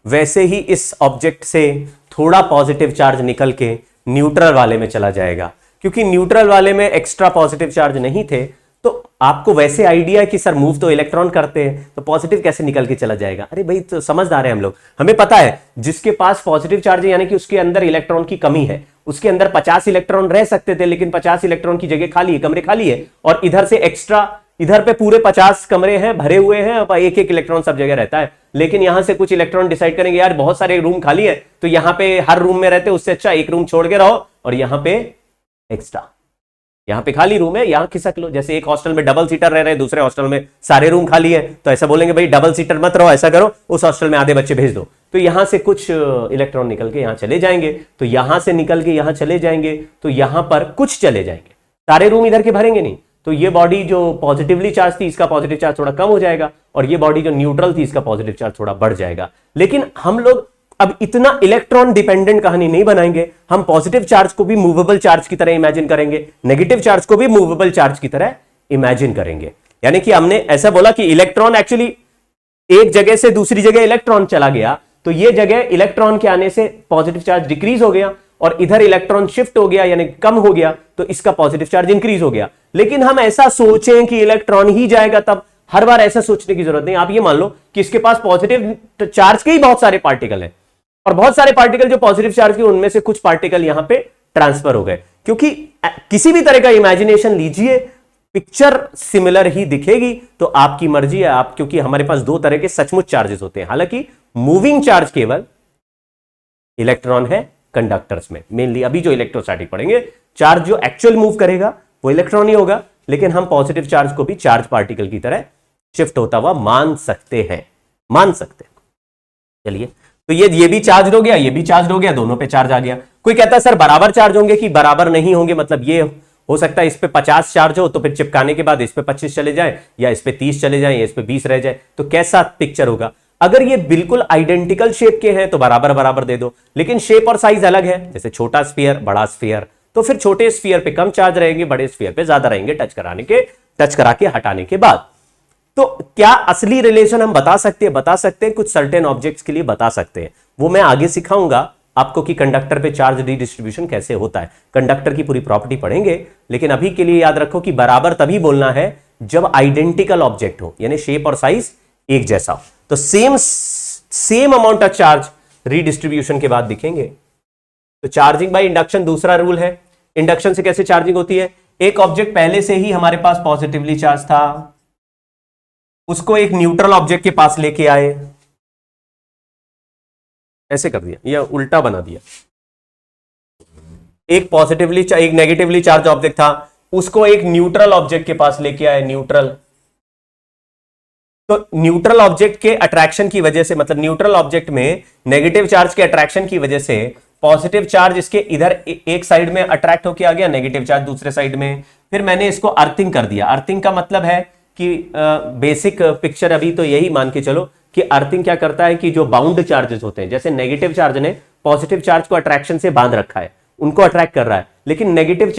Speaker 1: वैसे ही इस ऑब्जेक्ट से थोड़ा पॉजिटिव चार्ज निकल के न्यूट्रल वाले में चला जाएगा। क्योंकि न्यूट्रल वाले में एक्स्ट्रा पॉजिटिव चार्ज नहीं थे, तो आपको वैसे आइडिया है कि सर मूव तो इलेक्ट्रॉन करते हैं, तो पॉजिटिव कैसे निकल के चला जाएगा। अरे भाई तो समझदार है हम लोग, हमें पता है जिसके पास पॉजिटिव चार्ज है यानी कि उसके अंदर इलेक्ट्रॉन की कमी है, उसके अंदर 50 इलेक्ट्रॉन रह सकते थे लेकिन 50 इलेक्ट्रॉन की जगह खाली है, कमरे खाली है, और इधर से एक्स्ट्रा, इधर पे पूरे 50 कमरे हैं भरे हुए हैं, अब एक इलेक्ट्रॉन सब जगह रहता है, लेकिन यहां से कुछ इलेक्ट्रॉन डिसाइड करेंगे यार बहुत सारे रूम खाली है, तो यहां पे हर रूम में रहते उससे अच्छा एक रूम छोड़ के रहो और यहां पे एक्स्ट्रा, यहां पे खाली रूम है यहां खिसक लो। जैसे एक हॉस्टल में डबल सीटर रह रहे हैं, दूसरे हॉस्टल में सारे रूम खाली है, तो ऐसा बोलेंगे भाई डबल सीटर मत रहो, ऐसा करो उस हॉस्टल में आधे बच्चे भेज दो, तो यहां से कुछ इलेक्ट्रॉन निकल के यहां चले जाएंगे, तो यहां से निकल के यहां चले जाएंगे, तो यहां पर कुछ चले जाएंगे, सारे रूम इधर के भरेंगे नहीं। तो ये बॉडी जो पॉजिटिवली चार्ज थी इसका पॉजिटिव चार्ज थोड़ा कम हो जाएगा, और ये बॉडी जो न्यूट्रल थी इसका पॉजिटिव चार्ज थोड़ा बढ़ जाएगा। लेकिन हम लोग अब इतना इलेक्ट्रॉन डिपेंडेंट कहानी नहीं बनाएंगे, हम पॉजिटिव चार्ज को भी मूवेबल चार्ज की तरह इमेजिन करेंगे, नेगेटिव चार्ज को भी मूवेबल चार्ज की तरह इमेजिन करेंगे। यानी कि हमने ऐसा बोला कि इलेक्ट्रॉन एक्चुअली एक जगह से दूसरी जगह इलेक्ट्रॉन चला गया, तो ये जगह इलेक्ट्रॉन के आने से पॉजिटिव चार्ज डिक्रीज हो गया, और इधर इलेक्ट्रॉन शिफ्ट हो गया यानी कम हो गया, तो इसका पॉजिटिव चार्ज इंक्रीज हो गया। लेकिन हम ऐसा सोचें कि इलेक्ट्रॉन ही जाएगा, तब हर बार ऐसा सोचने की जरूरत नहीं। आप ये मान लो कि इसके पास पॉजिटिव चार्ज के ही बहुत सारे पार्टिकल हैं, और बहुत सारे पार्टिकल जो पॉजिटिव चार्ज के, उनमें से कुछ पार्टिकल यहां पे ट्रांसफर हो गए। क्योंकि किसी भी तरह का इमेजिनेशन लीजिए, पिक्चर सिमिलर ही दिखेगी, तो आपकी मर्जी है आप, क्योंकि हमारे पास 2 तरह के सचमुच चार्जेस होते हैं। हालांकि मूविंग चार्ज केवल इलेक्ट्रॉन है, कंडक्टर्स में मेनली। अभी जो इलेक्ट्रोस्टैटिक पढ़ेंगे, चार्ज जो एक्चुअल मूव करेगा वो इलेक्ट्रॉन ही होगा, लेकिन हम पॉजिटिव चार्ज को भी चार्ज पार्टिकल की तरह शिफ्ट होता हुआ मान सकते हैं, मान सकते हैं। चलिए, तो ये भी चार्ज हो गया, ये भी चार्ज हो गया, दोनों पे चार्ज आ गया। कोई कहता है सर बराबर चार्ज होंगे कि बराबर नहीं होंगे, मतलब ये हो सकता है इस पे 50 चार्ज हो तो फिर चिपकाने के बाद इस पे 25 चले जाए, या इस पे 30 चले जाए, या इस पे 20 रह जाए, तो कैसा पिक्चर होगा? अगर ये बिल्कुल आइडेंटिकल शेप के हैं तो बराबर बराबर दे दो, लेकिन शेप और साइज अलग है, जैसे छोटा स्फीयर, बड़ा स्फीयर, तो फिर छोटे स्फीयर पे कम चार्ज रहेंगे, बड़े स्फीयर पे ज्यादा रहेंगे टच करा के हटाने के बाद। तो क्या असली रिलेशन हम बता सकते हैं कुछ सर्टेन ऑब्जेक्ट्स के लिए बता सकते हैं, वो मैं आगे सिखाऊंगा आपको कि कंडक्टर पे चार्ज रिडिस्ट्रीब्यूशन कैसे होता है, कंडक्टर की पूरी प्रॉपर्टी पढ़ेंगे। लेकिन अभी के लिए याद रखो कि बराबर तभी बोलना है जब आइडेंटिकल ऑब्जेक्ट हो, यानी शेप और साइज एक जैसा हो, तो same amount of charge redistribution के बाद दिखेंगे। तो चार्जिंग बाय इंडक्शन दूसरा रूल है। इंडक्शन से कैसे चार्जिंग होती है? एक ऑब्जेक्ट पहले से ही हमारे पास पॉजिटिवली चार्ज था, उसको एक न्यूट्रल ऑब्जेक्ट के पास लेके आए, ऐसे कर दिया या उल्टा बना दिया। एक नेगेटिवली चार्ज ऑब्जेक्ट था, उसको एक न्यूट्रल ऑब्जेक्ट के पास लेके आए, न्यूट्रल। तो न्यूट्रल ऑब्जेक्ट के अट्रैक्शन की वजह से, मतलब न्यूट्रल ऑब्जेक्ट में नेगेटिव चार्ज के अट्रैक्शन की वजह से पॉजिटिव चार्ज इसके इधर एक साइड में अट्रैक्ट होके आ गया, नेगेटिव चार्ज दूसरे साइड में। फिर मैंने इसको अर्थिंग कर दिया। अर्थिंग का मतलब है कि बेसिक पिक्चर अभी तो यही मान के चलो कि अर्थिंग क्या करता है कि जो बाउंड चार्जेस होते हैं, जैसे नेगेटिव चार्ज ने पॉजिटिव चार्ज को अट्रैक्शन से बांध रखा है, उनको अट्रैक्ट कर रहा है, लेकिन नेगेटिव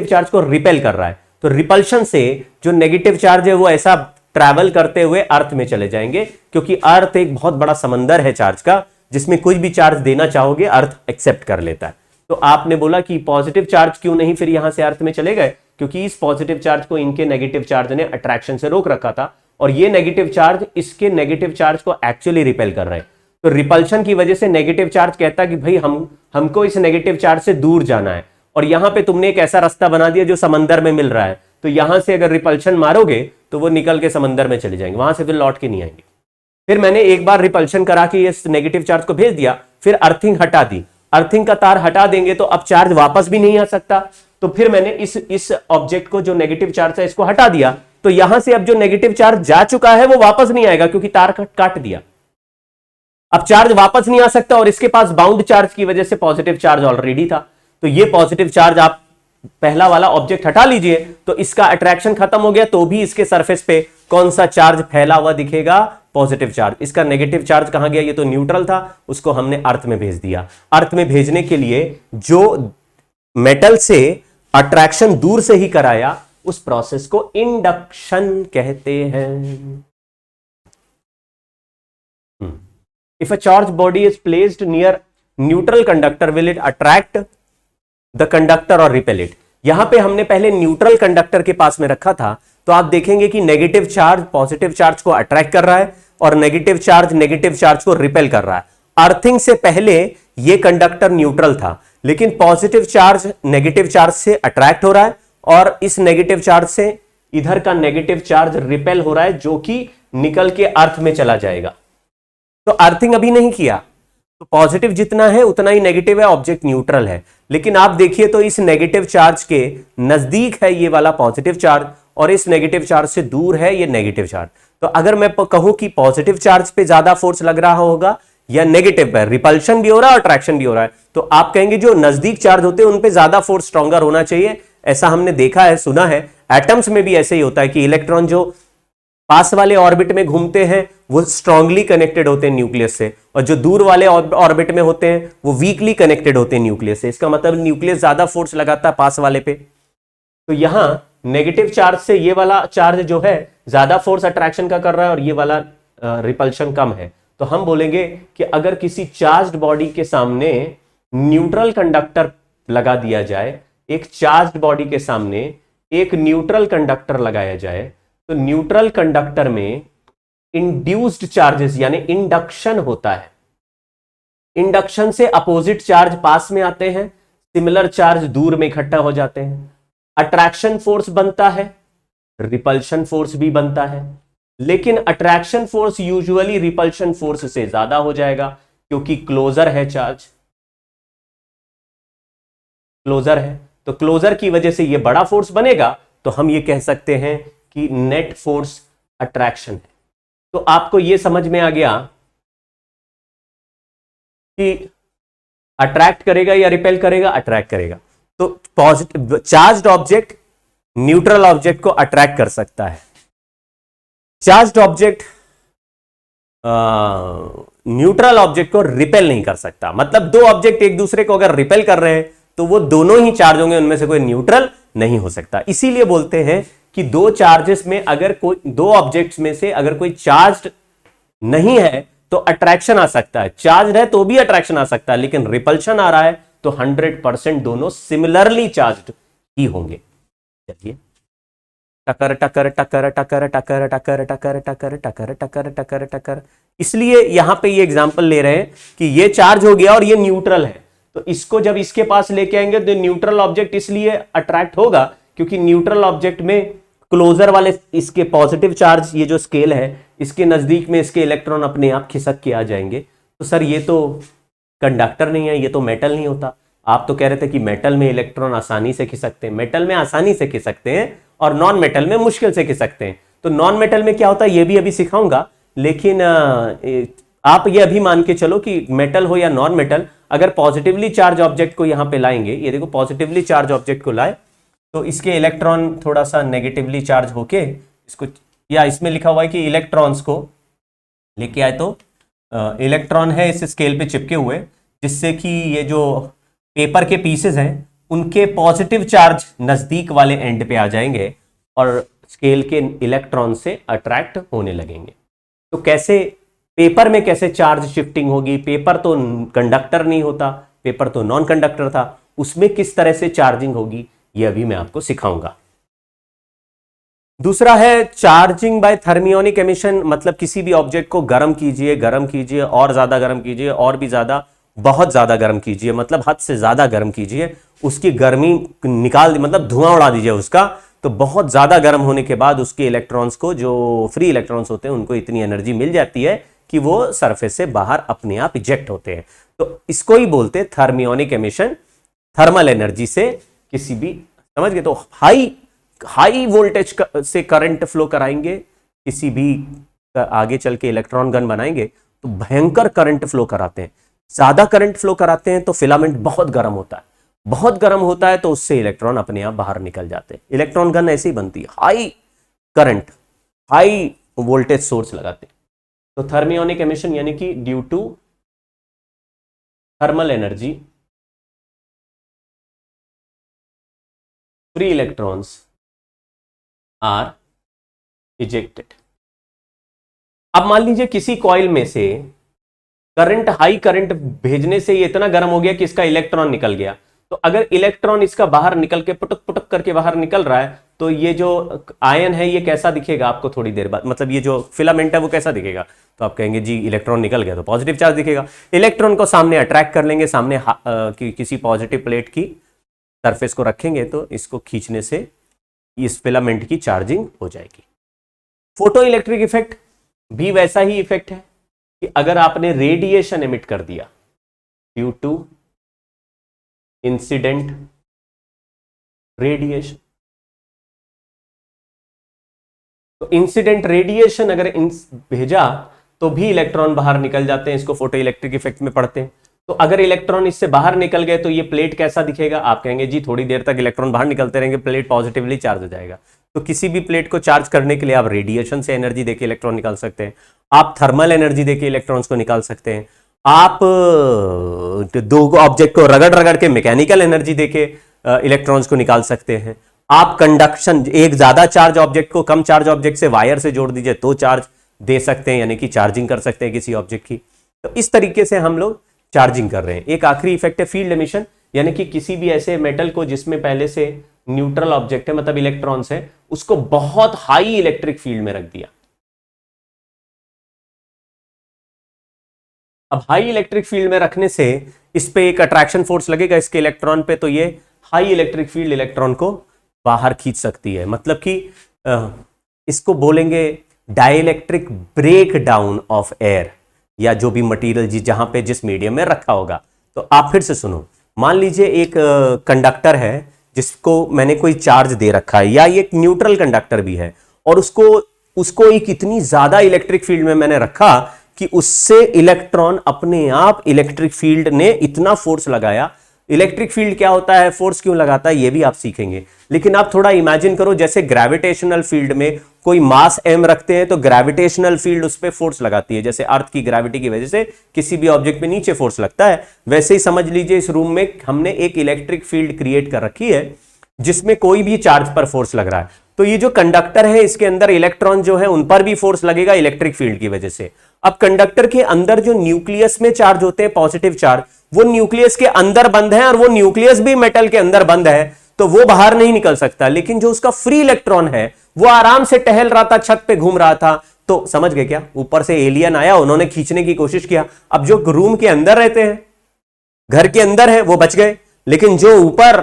Speaker 1: चार्ज को रिपेल कर रहा है, तो रिपल्शन से जो नेगेटिव चार्ज है वो ऐसा ट्रैवल करते हुए अर्थ में चले जाएंगे, क्योंकि अर्थ एक बहुत बड़ा समंदर है चार्ज का, जिसमें कोई भी चार्ज देना चाहोगे अर्थ एक्सेप्ट कर लेता है। तो आपने बोला कि पॉजिटिव चार्ज क्यों नहीं फिर यहां से अर्थ में चले गए? क्योंकि इस पॉजिटिव चार्ज को इनके नेगेटिव चार्ज ने अट्रैक्शन से रोक रखा था, और ये नेगेटिव चार्ज इसके नेगेटिव चार्ज को एक्चुअली रिपेल कर रहे हैं। तो रिपल्शन की वजह से नेगेटिव चार्ज कहता है कि भाई हमको इस नेगेटिव चार्ज से दूर जाना है, और यहां पे तुमने एक ऐसा रास्ता बना दिया जो समंदर में मिल रहा है, तो यहां से अगर रिपल्शन मारोगे तो वो निकल के समंदर में चले जाएंगे, वहां से फिर लौट के नहीं आएंगे। फिर मैंने एक बार रिपल्शन करा के इस नेगेटिव चार्ज को भेज दिया, फिर अर्थिंग हटा दी। अर्थिंग का तार हटा देंगे तो अब चार्ज वापस भी नहीं आ सकता, तो फिर मैंने इस ऑब्जेक्ट को जो नेगेटिव चार्ज है इसको हटा दिया, तो यहां से अब जो नेगेटिव चार्ज जा चुका है वो वापस नहीं आएगा, क्योंकि तार काट दिया। अब चार्ज वापस नहीं आ सकता, और इसके पास बाउंड चार्ज की वजह से पॉजिटिव चार्ज ऑलरेडी था, तो ये पॉजिटिव चार्ज आप पहला वाला ऑब्जेक्ट हटा लीजिए, तो इसका अट्रैक्शन खत्म हो गया, तो भी इसके सरफेस पे कौन सा चार्ज फैला हुआ दिखेगा? Positive charge. इसका नेगेटिव चार्ज कहां गया? ये तो न्यूट्रल था, उसको हमने अर्थ में भेज दिया। अर्थ में भेजने के लिए जो मेटल से अट्रैक्शन दूर से ही कराया, उस प्रोसेस को इंडक्शन कहते हैं। If a charged body is placed near neutral conductor, will it attract the conductor और रिपेल इट? यहां पे हमने पहले न्यूट्रल कंडक्टर के पास में रखा था, तो आप देखेंगे कि नेगेटिव चार्ज पॉजिटिव चार्ज को अट्रैक्ट कर रहा है, और नेगेटिव चार्ज को रिपेल कर रहा है। अर्थिंग से पहले यह कंडक्टर न्यूट्रल था, लेकिन पॉजिटिव चार्ज नेगेटिव चार्ज से अट्रैक्ट हो रहा है, और इस नेगेटिव चार्ज से इधर का नेगेटिव चार्ज रिपेल हो रहा है, जो कि निकल के अर्थ में चला जाएगा। तो अर्थिंग अभी नहीं किया, तो पॉजिटिव जितना है उतना ही नेगेटिव है, ऑब्जेक्ट न्यूट्रल है। लेकिन आप देखिए तो इस नेगेटिव चार्ज के नजदीक है ये वाला पॉजिटिव चार्ज, और इस नेगेटिव चार्ज से दूर है ये नेगेटिव चार्ज। तो अगर मैं कहूं कि पॉजिटिव चार्ज पे ज्यादा फोर्स लग रहा होगा या नेगेटिव पे, रिपल्शन भी हो रहा है और अट्रैक्शन भी हो रहा है, तो आप कहेंगे जो नजदीक चार्ज होते हैं उन पे ज्यादा फोर्स स्ट्रॉन्गर होना चाहिए। ऐसा हमने देखा है, सुना है, एटम्स में भी ऐसे ही होता है कि इलेक्ट्रॉन जो पास वाले ऑर्बिट में घूमते हैं वो स्ट्रांगली कनेक्टेड होते हैं न्यूक्लियस से, और जो दूर वाले ऑर्बिट में होते हैं वो वीकली कनेक्टेड होते हैं न्यूक्लियस से। इसका मतलब न्यूक्लियस ज्यादा फोर्स लगाता है पास वाले पे। तो यहां नेगेटिव चार्ज से ये वाला चार्ज जो है ज्यादा फोर्स अट्रैक्शन का कर रहा है, और ये वाला रिपल्शन कम है। तो हम बोलेंगे कि अगर किसी चार्ज्ड बॉडी के सामने न्यूट्रल कंडक्टर लगा दिया जाए, एक चार्ज्ड बॉडी के सामने एक न्यूट्रल कंडक्टर लगाया जाए, तो न्यूट्रल कंडक्टर में इंड्यूस्ड चार्जेस यानी इंडक्शन होता है। इंडक्शन से अपोजिट चार्ज पास में आते हैं, सिमिलर चार्ज दूर में इकट्ठा हो जाते हैं। अट्रैक्शन फोर्स बनता है, रिपल्शन फोर्स भी बनता है, लेकिन attraction force usually repulsion force से ज्यादा हो जाएगा, क्योंकि क्लोजर है चार्ज। क्लोजर है, तो क्लोजर की वजह से ये बड़ा फोर्स बनेगा, तो हम ये कह सकते हैं कि नेट फोर्स अट्रैक्शन है। तो आपको ये समझ में आ गया कि अट्रैक्ट करेगा या रिपेल करेगा, अट्रैक्ट करेगा। तो positive charged object neutral object को अट्रैक्ट कर सकता है, चार्ज्ड ऑब्जेक्ट न्यूट्रल ऑब्जेक्ट को रिपेल नहीं कर सकता। मतलब दो ऑब्जेक्ट एक दूसरे को अगर रिपेल कर रहे हैं तो वो दोनों ही चार्ज होंगे, उनमें से कोई न्यूट्रल नहीं हो सकता। इसीलिए बोलते हैं कि दो चार्जेस में अगर कोई, दो ऑब्जेक्ट्स में से अगर कोई चार्ज्ड नहीं है तो अट्रैक्शन आ सकता है, चार्ज है तो भी अट्रैक्शन आ सकता है, लेकिन रिपल्शन आ रहा है तो 100% दोनों सिमिलरली चार्ज्ड ही होंगे। चलिए, टकर टकर टकर टकर टकर टकर टकर टकर टकर टकर टकर टकर, इसलिए यहां पे ये एग्जांपल ले रहे हैं कि ये चार्ज हो गया और ये न्यूट्रल है, तो इसको जब इसके पास लेके आएंगे तो न्यूट्रल ऑब्जेक्ट इसलिए अट्रैक्ट होगा क्योंकि न्यूट्रल ऑब्जेक्ट में क्लोजर वाले इसके पॉजिटिव चार्ज, ये जो स्केल है इसके नजदीक में इसके इलेक्ट्रॉन अपने आप खिसक के आ जाएंगे। तो सर ये तो कंडक्टर नहीं है, ये तो मेटल नहीं होता। आप तो कह रहे थे कि मेटल में इलेक्ट्रॉन आसानी से खिसकते हैं, मेटल में आसानी से खिसकते हैं और नॉन मेटल में मुश्किल से खिसकते हैं। तो नॉन मेटल में क्या होता है ये भी अभी सिखाऊंगा, लेकिन आप ये अभी मान के चलो कि मेटल हो या नॉन मेटल, अगर पॉजिटिवली चार्ज ऑब्जेक्ट को यहां पे लाएंगे, ये देखो पॉजिटिवली चार्ज ऑब्जेक्ट को लाए तो इसके इलेक्ट्रॉन थोड़ा सा नेगेटिवली चार्ज होके इसको, या इसमें लिखा हुआ है कि इलेक्ट्रॉन्स को लेके आए, तो इलेक्ट्रॉन है इस स्केल पे चिपके हुए, जिससे कि ये जो पेपर के पीसेस हैं उनके पॉजिटिव चार्ज नजदीक वाले एंड पे आ जाएंगे और स्केल के इलेक्ट्रॉन से अट्रैक्ट होने लगेंगे। तो कैसे पेपर में कैसे चार्ज शिफ्टिंग होगी, पेपर तो कंडक्टर नहीं होता, पेपर तो नॉन कंडक्टर था, उसमें किस तरह से चार्जिंग होगी ये अभी मैं आपको सिखाऊंगा। दूसरा है चार्जिंग बाय थर्मियोनिक एमिशन, मतलब किसी भी ऑब्जेक्ट को गर्म कीजिए और ज्यादा गर्म कीजिए और भी ज्यादा, बहुत ज्यादा गर्म कीजिए, मतलब हद से ज्यादा गर्म कीजिए, उसकी गर्मी निकाल, मतलब धुआं उड़ा दीजिए उसका। तो बहुत ज्यादा गर्म होने के बाद उसके इलेक्ट्रॉन्स को, जो फ्री इलेक्ट्रॉन्स होते हैं, उनको इतनी एनर्जी मिल जाती है कि वो सरफेस से बाहर अपने आप इजेक्ट होते हैं। तो इसको ही बोलते हैं थर्मियोनिक एमिशन। थर्मल एनर्जी से किसी भी, समझ गए, तो हाई वोल्टेज से करंट फ्लो कराएंगे, किसी भी आगे चल के इलेक्ट्रॉन गन बनाएंगे तो भयंकर करंट फ्लो कराते हैं। ज्यादा करंट फ्लो कराते हैं तो फिलामेंट बहुत गर्म होता है, बहुत गर्म होता है तो उससे इलेक्ट्रॉन अपने आप बाहर निकल जाते हैं। इलेक्ट्रॉन गन ऐसे ही बनती है, high current, high voltage source लगाते हैं। तो थर्मियोनिक एमिशन यानी कि due to thermal energy free electrons are ejected. अब मान लीजिए किसी कॉइल में से करंट, हाई करंट भेजने से ये इतना गर्म हो गया कि इसका इलेक्ट्रॉन निकल गया। तो अगर इलेक्ट्रॉन इसका बाहर निकल के पुटक पुटक करके बाहर निकल रहा है तो ये जो आयन है ये कैसा दिखेगा आपको थोड़ी देर बाद, मतलब ये जो फिलामेंट है वो कैसा दिखेगा? तो आप कहेंगे जी इलेक्ट्रॉन निकल गया तो पॉजिटिव चार्ज दिखेगा। इलेक्ट्रॉन को सामने अट्रैक्ट कर लेंगे, सामने किसी पॉजिटिव प्लेट की सरफेस को रखेंगे तो इसको खींचने से इस फिलामेंट की चार्जिंग हो जाएगी। फोटो इलेक्ट्रिक इफेक्ट भी वैसा ही इफेक्ट है कि अगर आपने रेडिएशन एमिट कर दिया ड्यू टू इंसिडेंट रेडिएशन, तो इंसिडेंट रेडिएशन अगर भेजा तो भी इलेक्ट्रॉन बाहर निकल जाते हैं, इसको फोटो इलेक्ट्रिक इफेक्ट में पढ़ते हैं। तो अगर इलेक्ट्रॉन इससे बाहर निकल गए तो ये प्लेट कैसा दिखेगा? आप कहेंगे जी थोड़ी देर तक इलेक्ट्रॉन बाहर निकलते रहेंगे, प्लेट पॉजिटिवली चार्ज हो जाएगा। तो किसी भी प्लेट को चार्ज करने के लिए आप रेडिएशन से एनर्जी देके इलेक्ट्रॉन निकाल सकते हैं, आप थर्मल एनर्जी देके इलेक्ट्रॉन्स को निकाल सकते हैं, आप दो ऑब्जेक्ट को रगड़ रगड़ के मैकेनिकल एनर्जी देके इलेक्ट्रॉन्स को निकाल सकते हैं, आप कंडक्शन, एक ज्यादा चार्ज ऑब्जेक्ट को कम चार्ज ऑब्जेक्ट से वायर से जोड़ दीजिए तो चार्ज दे सकते हैं, यानी कि चार्जिंग कर सकते हैं किसी ऑब्जेक्ट की। तो इस तरीके से हम लोग चार्जिंग कर रहे हैं। एक आखिरी इफेक्ट है फील्ड एमिशन, यानी कि किसी भी ऐसे मेटल को जिसमें पहले से न्यूट्रल ऑब्जेक्ट है, मतलब इलेक्ट्रॉन्स है, उसको बहुत हाई इलेक्ट्रिक फील्ड में रख दिया। अब हाई इलेक्ट्रिक फील्ड में रखने से इस पे एक अट्रैक्शन फोर्स लगेगा इसके इलेक्ट्रॉन पे, तो ये हाई इलेक्ट्रिक फील्ड इलेक्ट्रॉन को बाहर खींच सकती है। मतलब कि इसको बोलेंगे dielectric breakdown of air, या जो भी मटेरियल जहां पे जिस मीडियम में रखा होगा। तो आप फिर से सुनो, मान लीजिए एक कंडक्टर है जिसको मैंने कोई चार्ज दे रखा है, या ये एक न्यूट्रल कंडक्टर भी है, और उसको उसको एक इतनी ज्यादा इलेक्ट्रिक फील्ड में मैंने रखा कि उससे इलेक्ट्रॉन अपने आप, इलेक्ट्रिक फील्ड ने इतना फोर्स लगाया। इलेक्ट्रिक फील्ड क्या होता है, फोर्स क्यों लगाता है, ये भी आप सीखेंगे। लेकिन आप थोड़ा इमेजिन करो, जैसे ग्रेविटेशनल फील्ड में कोई मास m रखते हैं तो ग्रेविटेशनल फील्ड उस पर फोर्स लगाती है, जैसे अर्थ की ग्रेविटी की वजह से किसी भी ऑब्जेक्ट पे नीचे फोर्स लगता है, वैसे ही समझ लीजिए इस रूम में हमने एक इलेक्ट्रिक फील्ड क्रिएट कर रखी है जिसमें कोई भी चार्ज पर फोर्स लग रहा है। तो ये जो कंडक्टर है इसके अंदर इलेक्ट्रॉन जो है उन पर भी फोर्स लगेगा इलेक्ट्रिक फील्ड की वजह से। अब कंडक्टर के अंदर जो न्यूक्लियस में चार्ज होते हैं, पॉजिटिव चार्ज, वो न्यूक्लियस के अंदर बंद है, और वो न्यूक्लियस भी मेटल के अंदर बंद है, तो वो बाहर नहीं निकल सकता। लेकिन जो उसका फ्री इलेक्ट्रॉन है वो आराम से टहल रहा था, छत पे घूम रहा था। तो समझ गए क्या, ऊपर से एलियन आया, उन्होंने खींचने की कोशिश किया। अब जो रूम के अंदर रहते हैं, घर के अंदर है, वो बच गए, लेकिन जो ऊपर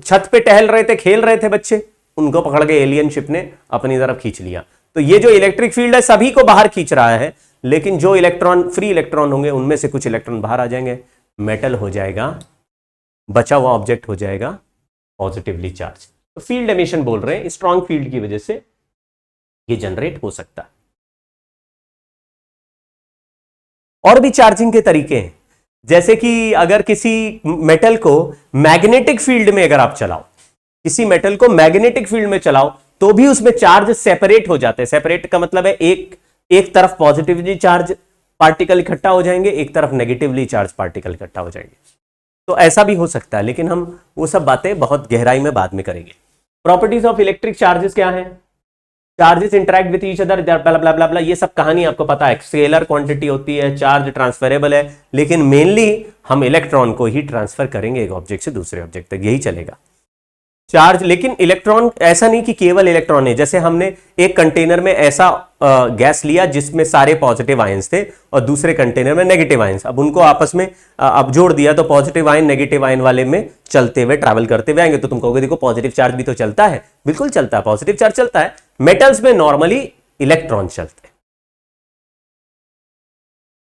Speaker 1: छत पे टहल रहे थे, खेल रहे थे बच्चे, उनको पकड़ के एलियन शिप ने अपनी तरफ खींच लिया। तो ये जो इलेक्ट्रिक फील्ड है सभी को बाहर खींच रहा है, लेकिन जो इलेक्ट्रॉन, फ्री इलेक्ट्रॉन होंगे, उनमें से कुछ इलेक्ट्रॉन बाहर आ जाएंगे, मेटल हो जाएगा, बचा हुआ ऑब्जेक्ट हो जाएगा पॉजिटिवली चार्ज। तो फील्ड एमिशन बोल रहे हैं, स्ट्रॉन्ग फील्ड की वजह से ये जनरेट हो सकता है। और भी चार्जिंग के तरीके हैं, जैसे कि अगर किसी मेटल को मैग्नेटिक फील्ड में अगर आप चलाओ, किसी मेटल को मैग्नेटिक फील्ड में चलाओ, तो भी उसमें चार्ज सेपरेट हो जाते हैं। सेपरेट का मतलब है एक तरफ पॉजिटिवली चार्ज पार्टिकल इकट्ठा हो जाएंगे, एक तरफ नेगेटिवली चार्ज पार्टिकल इकट्ठा हो जाएंगे। तो ऐसा भी हो सकता है, लेकिन हम वो सब बातें बहुत गहराई में बाद में करेंगे। प्रॉपर्टीज ऑफ इलेक्ट्रिक चार्जेस क्या है, charges interact with each other, blah blah blah, ये सब कहानी आपको पता है। स्केलर क्वांटिटी होती है, चार्ज ट्रांसफरेबल है, लेकिन मेनली हम इलेक्ट्रॉन को ही ट्रांसफर करेंगे एक ऑब्जेक्ट से दूसरे ऑब्जेक्ट तक, यही चलेगा चार्ज। लेकिन इलेक्ट्रॉन ऐसा नहीं कि केवल इलेक्ट्रॉन है। जैसे हमने एक कंटेनर में ऐसा गैस लिया जिसमें सारे पॉजिटिव आयंस थे और दूसरे कंटेनर में नेगेटिव आयंस, अब उनको आपस में अब जोड़ दिया तो पॉजिटिव आयन नेगेटिव आयन वाले में चलते हुए, ट्रैवल करते हुए आएंगे। तो तुम कहोगे देखो पॉजिटिव चार्ज भी तो चलता है, बिल्कुल चलता है, पॉजिटिव चार्ज चलता है। मेटल्स में नॉर्मली इलेक्ट्रॉन चलते हैं।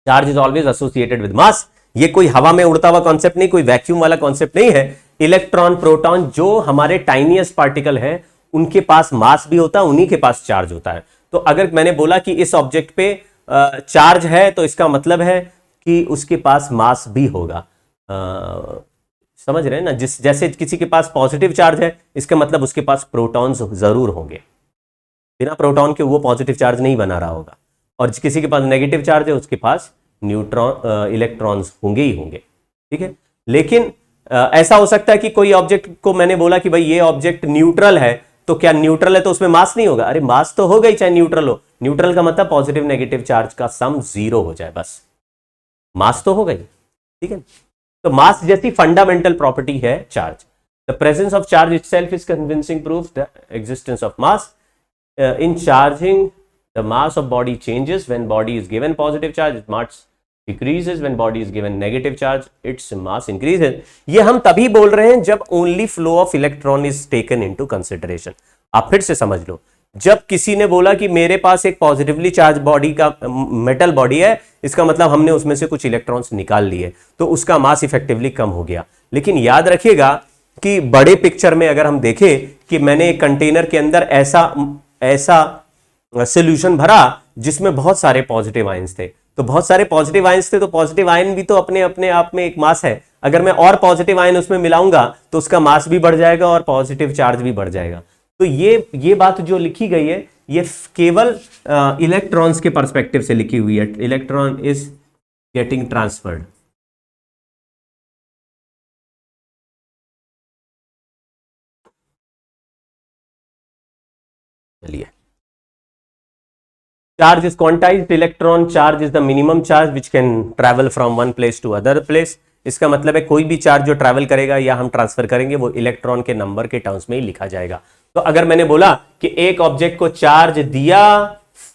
Speaker 1: Charge is always associated with mass. ये कोई हवा में उड़ता हुआ कॉन्सेप्ट नहीं, कोई वैक्यूम वाला कॉन्सेप्ट नहीं है। इलेक्ट्रॉन, प्रोटॉन, जो हमारे टाइनीएस्ट पार्टिकल हैं, उनके पास मास भी होता है, उन्हीं के पास चार्ज होता है। तो अगर मैंने बोला कि इस ऑब्जेक्ट पे चार्ज है, तो इसका मतलब है कि उसके पास मास भी होगा। समझ रहे हैं ना, जैसे किसी के पास पॉजिटिव चार्ज है, इसका मतलब उसके पास प्रोटॉन्स जरूर होंगे, बिना प्रोटॉन के वो पॉजिटिव चार्ज नहीं बना रहा होगा। और किसी के पास नेगेटिव चार्ज है, उसके पास न्यूट्रॉन, इलेक्ट्रॉन्स होंगे ही होंगे, ठीक है। लेकिन ऐसा हो सकता है कि कोई ऑब्जेक्ट को मैंने बोला कि भाई ये ऑब्जेक्ट न्यूट्रल है, तो क्या न्यूट्रल है तो उसमें मास नहीं होगा? अरे मास तो होगा ही, चाहे न्यूट्रल हो। न्यूट्रल का मतलब पॉजिटिव नेगेटिव चार्ज का सम 0 हो जाए, बस मास तो होगा ही, ठीक है। तो मास जैसी फंडामेंटल प्रॉपर्टी है charge. The presence of charge itself is convincing proof the existence of mass. In charging the mass of body changes when body is given positive charge, its mass decreases when body is given negative charge, its mass increases। ये हम तभी बोल रहे हैं जब only flow of electron is taken into consideration। आप फिर से समझ लो, जब किसी ने बोला कि मेरे पास एक पॉजिटिवली चार्ज बॉडी का मेटल बॉडी है, इसका मतलब हमने उसमें से कुछ इलेक्ट्रॉन्स निकाल लिए, तो उसका मास इफेक्टिवली कम हो गया। लेकिन याद रखिएगा कि बड़े पिक्चर में अगर हम देखें कि मैंने एक कंटेनर के अंदर ऐसा सोल्यूशन भरा जिसमें बहुत सारे पॉजिटिव आयंस थे, तो बहुत सारे पॉजिटिव आयंस थे, तो पॉजिटिव आयन भी तो अपने आप में एक मास है। अगर मैं और पॉजिटिव आयन उसमें मिलाऊंगा तो उसका मास भी बढ़ जाएगा और पॉजिटिव चार्ज भी बढ़ जाएगा। तो ये बात जो लिखी गई है, ये केवल इलेक्ट्रॉन्स के पर्सपेक्टिव से लिखी हुई है। Electron is getting transferred. चलिए, charge is quantized electron charge is the minimum charge which can travel from one place to other place। इसका मतलब है कोई भी चार्ज जो ट्रैवल करेगा या हम ट्रांसफर करेंगे वो इलेक्ट्रॉन के नंबर के टर्म्स में ही लिखा जाएगा। तो अगर मैंने बोला कि एक ऑब्जेक्ट को चार्ज दिया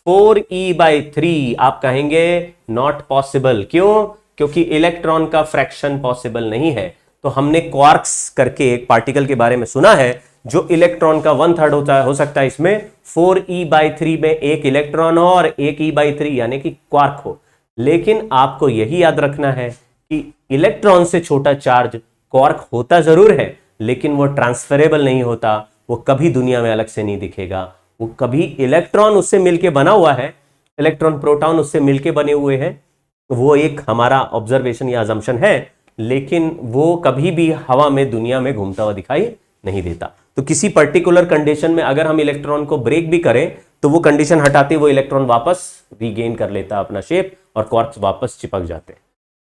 Speaker 1: 4e/3, आप कहेंगे नॉट पॉसिबल। क्यों? क्योंकि इलेक्ट्रॉन का फ्रैक्शन पॉसिबल नहीं है। तो हमने क्वार्क्स करके एक पार्टिकल के बारे में सुना है जो इलेक्ट्रॉन का 1/3 होता है, हो सकता है इसमें 4e/3 में एक इलेक्ट्रॉन हो और एक e/3 यानी कि क्वार्क हो। लेकिन आपको यही याद रखना है कि इलेक्ट्रॉन से छोटा चार्ज कॉर्क होता जरूर है लेकिन वो ट्रांसफरेबल नहीं होता, वो कभी दुनिया में अलग से नहीं दिखेगा, वो कभी इलेक्ट्रॉन उससे मिलके बना हुआ है, इलेक्ट्रॉन प्रोटॉन उससे मिलके बने हुए हैं, वो एक हमारा ऑब्जर्वेशन या अजम्पशन है, लेकिन वो कभी भी हवा में दुनिया में घूमता हुआ दिखाई नहीं देता। तो किसी पर्टिकुलर कंडीशन में अगर हम इलेक्ट्रॉन को ब्रेक भी करें तो वो कंडीशन हटाते वो इलेक्ट्रॉन वापस रीगेन कर लेता अपना शेप और क्वार्क्स वापस चिपक जाते हैं।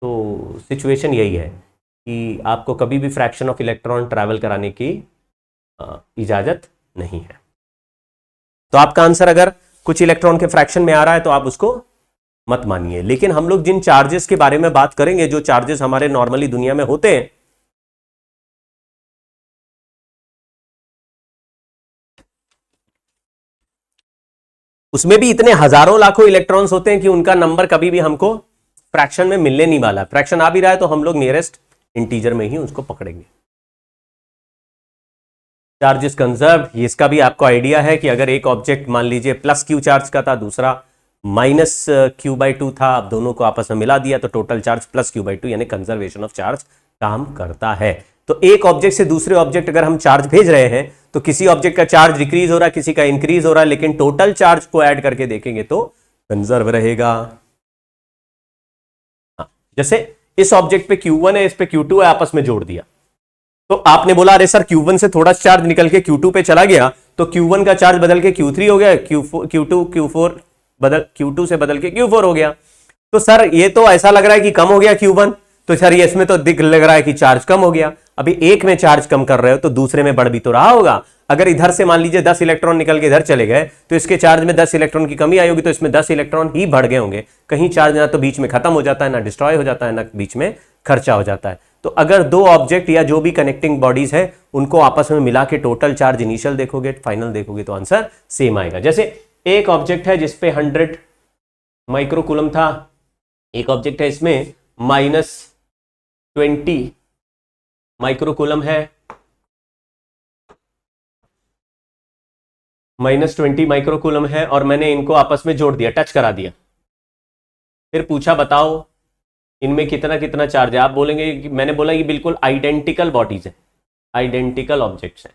Speaker 1: तो सिचुएशन यही है कि आपको कभी भी फ्रैक्शन ऑफ इलेक्ट्रॉन ट्रैवल कराने की इजाजत नहीं है। तो आपका आंसर अगर कुछ इलेक्ट्रॉन के फ्रैक्शन में आ रहा है तो आप उसको मत मानिए। लेकिन हम लोग जिन चार्जेस के बारे में बात करेंगे, जो चार्जेस हमारे नॉर्मली दुनिया में होते हैं, उसमें भी इतने हजारों लाखों इलेक्ट्रॉन्स होते हैं कि उनका नंबर कभी भी हमको फ्रैक्शन में मिलने नहीं वाला। फ्रैक्शन आ भी रहा है तो हम लोग नियरेस्ट इंटीजर में ही उसको पकड़ेंगे। चार्जेस कंजर्व्ड, इसका भी आपको आइडिया है कि अगर एक ऑब्जेक्ट मान लीजिए प्लस क्यू चार्ज का था, दूसरा माइनस क्यू बाई टू था, अब दोनों को आपस में मिला दिया तो total charge plus Q by two, यानी कंजर्वेशन ऑफ चार्ज काम करता है। तो एक ऑब्जेक्ट से दूसरे ऑब्जेक्ट अगर हम चार्ज भेज रहे हैं तो किसी ऑब्जेक्ट का चार्ज डिक्रीज हो रहा है, किसी का इंक्रीज हो रहा है, लेकिन टोटल चार्ज को ऐड करके देखेंगे तो कंजर्व रहेगा। जैसे इस ऑब्जेक्ट पे Q1 है, इस पे Q2 है, आपस में जोड़ दिया तो आपने बोला अरे सर Q1 से थोड़ा चार्ज निकल के Q2 पे चला गया तो Q1 का चार्ज बदल के Q3 हो गया, Q2 से बदल के Q4 हो गया। तो सर ये तो ऐसा लग रहा है कि कम हो गया Q1, तो सर ये इसमें तो दिख लग रहा है कि चार्ज कम हो गया। अभी एक में चार्ज कम कर रहे हो तो दूसरे में बढ़ भी तो रहा होगा। अगर इधर से मान लीजिए 10 इलेक्ट्रॉन निकल के इधर चले गए तो इसके चार्ज में 10 इलेक्ट्रॉन की कमी आई होगी, तो इसमें 10 इलेक्ट्रॉन ही बढ़ गए होंगे। कहीं चार्ज ना तो बीच में खत्म हो जाता है, ना डिस्ट्रॉय हो जाता है, ना बीच में खर्चा हो जाता है। तो अगर दो ऑब्जेक्ट या जो भी कनेक्टिंग बॉडीज है उनको आपस में मिला के टोटल चार्ज इनिशियल देखोगे, फाइनल देखोगे तो आंसर सेम आएगा। जैसे एक ऑब्जेक्ट है जिसपे 100 माइक्रोकूलम था, एक ऑब्जेक्ट है इसमें -20 माइक्रोकूलम है, -20 माइक्रोकूलम है, और मैंने इनको आपस में जोड़ दिया, टच करा दिया। फिर पूछा बताओ इनमें कितना कितना चार्ज है। आप बोलेंगे कि मैंने बोला कि बिल्कुल आइडेंटिकल बॉडीज है, आइडेंटिकल ऑब्जेक्ट्स हैं।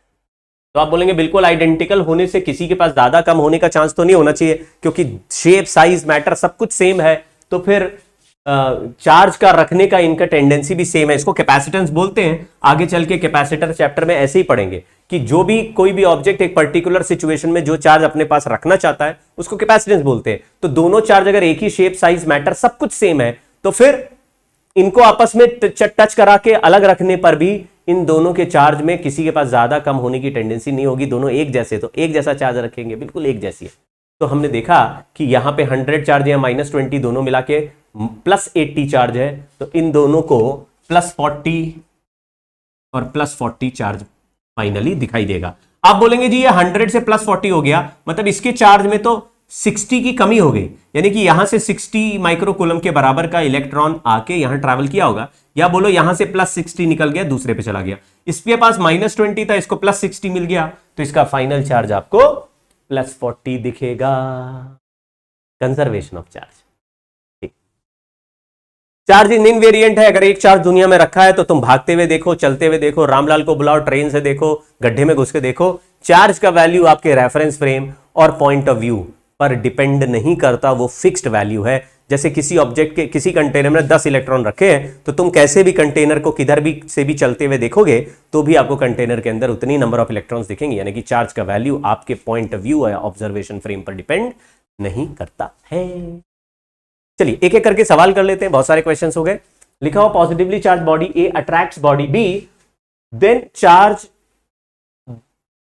Speaker 1: तो आप बोलेंगे बिल्कुल आइडेंटिकल होने से किसी के पास ज्यादा कम होने का चांस तो नहीं होना चाहिए, क्योंकि शेप साइज मैटर सब कुछ सेम है, तो फिर चार्ज का रखने का इनका टेंडेंसी भी सेम है। इसको कैपेसिटेंस बोलते हैं। आगे चल के कैपेसिटर चैप्टर में ऐसे ही पढ़ेंगे कि जो भी कोई भी ऑब्जेक्ट एक पर्टिकुलर सिचुएशन में जो चार्ज अपने पास रखना चाहता है उसको कैपेसिटेंस बोलते हैं। तो दोनों चार्ज अगर एक ही शेप साइज मैटर सब कुछ सेम है तो फिर इनको आपस में टच करा के अलग रखने पर भी इन दोनों के चार्ज में किसी के पास ज्यादा कम होने की टेंडेंसी नहीं होगी। दोनों एक जैसे, तो एक जैसा चार्ज रखेंगे, बिल्कुल एक जैसी है। तो हमने देखा कि यहां पे 100 चार्ज या -20 दोनों मिला के +80 चार्ज है, तो इन दोनों को +40 और +40 चार्ज फाइनली दिखाई देगा। आप बोलेंगे जी ये 100 से +40 हो गया, मतलब इसके चार्ज में तो 60 की कमी हो गई, यानी कि यहां से 60 माइक्रोकूलम के बराबर का इलेक्ट्रॉन आके यहां ट्रैवल किया होगा। या बोलो यहां से +60 निकल गया, दूसरे पे चला गया। इसके पास -20 था, इसको +60 मिल गया, तो इसका फाइनल चार्ज आपको +40 दिखेगा। Conservation of charge. Charge invariant है। अगर एक चार्ज दुनिया में रखा है तो तुम भागते हुए देखो, चलते हुए देखो, रामलाल को बुलाओ, ट्रेन से देखो, गड्ढे में घुस के देखो, चार्ज का वैल्यू आपके रेफरेंस फ्रेम और पॉइंट ऑफ व्यू पर डिपेंड नहीं करता, वो फिक्स्ड वैल्यू है। जैसे किसी ऑब्जेक्ट के किसी कंटेनर में 10 इलेक्ट्रॉन रखे हैं तो तुम कैसे भी कंटेनर को किधर भी से भी चलते हुए देखोगे तो भी आपको कंटेनर के अंदर उतनी नंबर ऑफ इलेक्ट्रॉन्स दिखेंगे, यानी कि चार्ज का वैल्यू आपके पॉइंट ऑफ व्यू या ऑब्जर्वेशन फ्रेम पर डिपेंड नहीं करता है। चलिए एक एक करके सवाल कर लेते हैं, बहुत सारे क्वेश्चंस हो गए। लिखा हो positively charge body A attracts body B, then charge